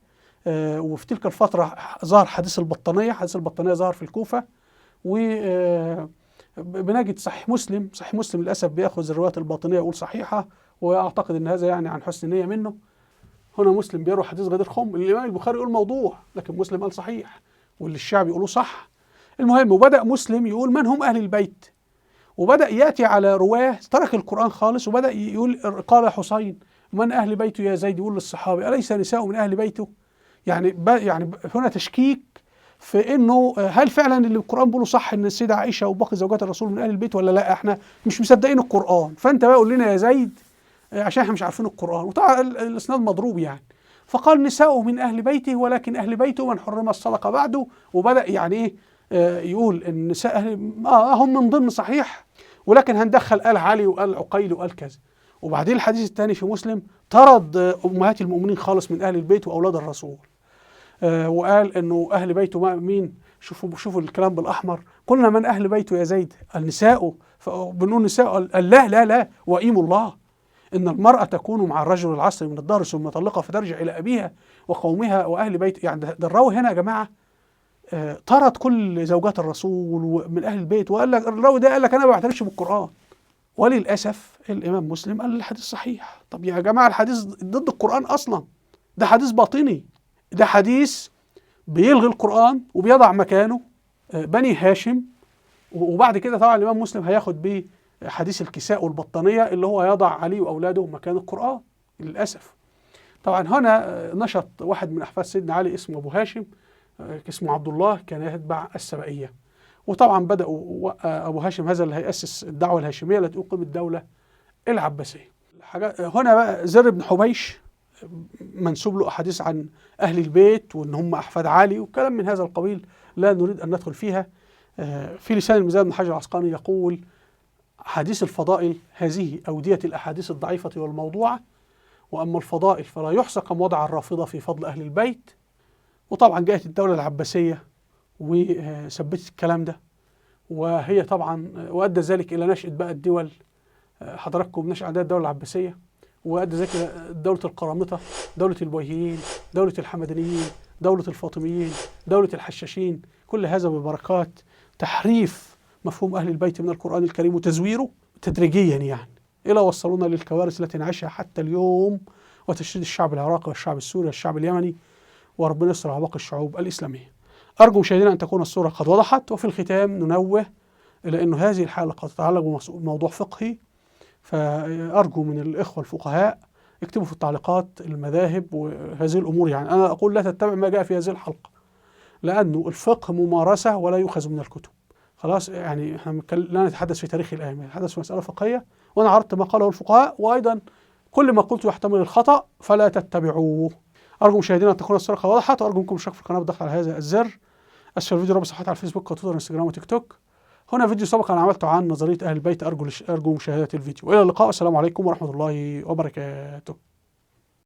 وفي تلك الفترة ظهر حديث البطانية، حديث البطانية ظهر في الكوفة، وبنجد صحيح مسلم للأسف بيأخذ الروايات الباطنية يقول صحيحة، وأعتقد أن هذا يعني عن حسن نية منه. هنا مسلم بيروي حديث غدير خم، الإمام البخاري يقول موضوع، لكن مسلم قال صحيح، واللي الشعب يقولوا صح. المهم، وبدأ مسلم يقول من هم أهل البيت، وبدأ يأتي على رواه ترك القرآن خالص، وبدأ يقول قال حسين من أهل بيته يا زيد، يقول للصحابي أليس نساء من أهل بيته؟ يعني هنا تشكيك في انه هل فعلا اللي القران بيقوله صح، ان السيده عائشه وباقي زوجات الرسول من اهل البيت ولا لا؟ احنا مش مصدقين القران، فانت بقى قول لنا يا زيد عشان احنا مش عارفين القران. وطبعا الاسناد مضروب يعني. فقال نساؤه من اهل بيته، ولكن اهل بيته من حرم الصدقه بعده. وبدا يعني ايه يقول ان نساء هم من ضمن صحيح، ولكن هندخل ال علي وال عقيل وال كذا. وبعدين الحديث الثاني في مسلم طرد امهات المؤمنين خالص من اهل البيت واولاد الرسول، وقال انه اهل بيته مين؟ شوفوا الكلام بالاحمر. قلنا من اهل بيته يا زيد؟ النساء. فبنقول نساء، لا وايم الله، ان المراه تكون مع الرجل العصر من الدهر ثم تطلقها فترجع الى ابيها وقومها واهل بيت. يعني ده الراوي هنا يا جماعه طرد كل زوجات الرسول من اهل البيت، وقال لك الراوي ده قال لك انا ما بعترفش بالقران. وللاسف الامام مسلم قال الحديث صحيح. طب يا جماعه الحديث ضد القران اصلا، ده حديث باطني، ده حديث بيلغي القرآن وبيضع مكانه بني هاشم. وبعد كده طبعا الإمام مسلم هياخد بيه حديث الكساء والبطانية اللي هو يضع علي وأولاده مكان القرآن للأسف. طبعا هنا نشط واحد من أحفاد سيدنا علي اسمه أبو هاشم، اسمه عبد الله، كان يتبع السبائية. وطبعا بدأوا أبو هاشم هذا اللي هيأسس الدعوة الهاشمية التي تقيم الدولة العباسية. هنا بقى زر بن حبيش منسوب له أحاديث عن أهل البيت وإن هم أحفاد علي وكلام من هذا القبيل لا نريد أن ندخل فيها. في لسان الميزان بن حجر العسقلاني يقول حديث الفضائل هذه أودية الأحاديث الضعيفة والموضوعة، وأما الفضائل فلا يحصى كم وضع الرافضة في فضل أهل البيت. وطبعا جاءت الدولة العباسية وثبتت الكلام ده، وهي طبعا وأدى ذلك إلى نشأة بقى الدول، حضراتكم نشأ عندها الدولة العباسية، وأدى ذلك دولة القرامطة، دولة البويهيين، دولة الحمدانيين، دولة الفاطميين، دولة الحشاشين. كل هذا ببركات تحريف مفهوم أهل البيت من القرآن الكريم وتزويره تدريجيا، يعني إلى وصلونا للكوارث التي نعيشها حتى اليوم، وتشريد الشعب العراقي والشعب السوري والشعب اليمني، وربنا يستر على باقي الشعوب الإسلامية. أرجو مشاهدينا أن تكون الصورة قد وضحت. وفي الختام ننوه إلى أن هذه الحلقة تتعلق بموضوع فقهي، فأرجو من الإخوة الفقهاء اكتبوا في التعليقات المذاهب وهذه الأمور. يعني أنا أقول لا تتبع ما جاء في هذه الحلقة، لأنه الفقه ممارسة ولا يؤخذ من الكتب. خلاص، يعني احنا لا نتحدث في تاريخ الأئمة، نتحدث في مسألة فقهية، وأنا عرضت ما قاله الفقهاء، وأيضا كل ما قلت يحتمل الخطأ فلا تتبعوه. أرجو مشاهدينا أن تكون الصورة وضحت، وأرجو منكم الاشتراك في القناة والضغط على هذا الزر. أسفل الفيديو رابط صفحات على الفيسبوك وتويتر وانستجرام وتيك توك. هنا فيديو سبق أنا عملته عن نظرية أهل البيت، أرجو مشاهدة الفيديو. وإلى اللقاء، والسلام عليكم ورحمة الله وبركاته.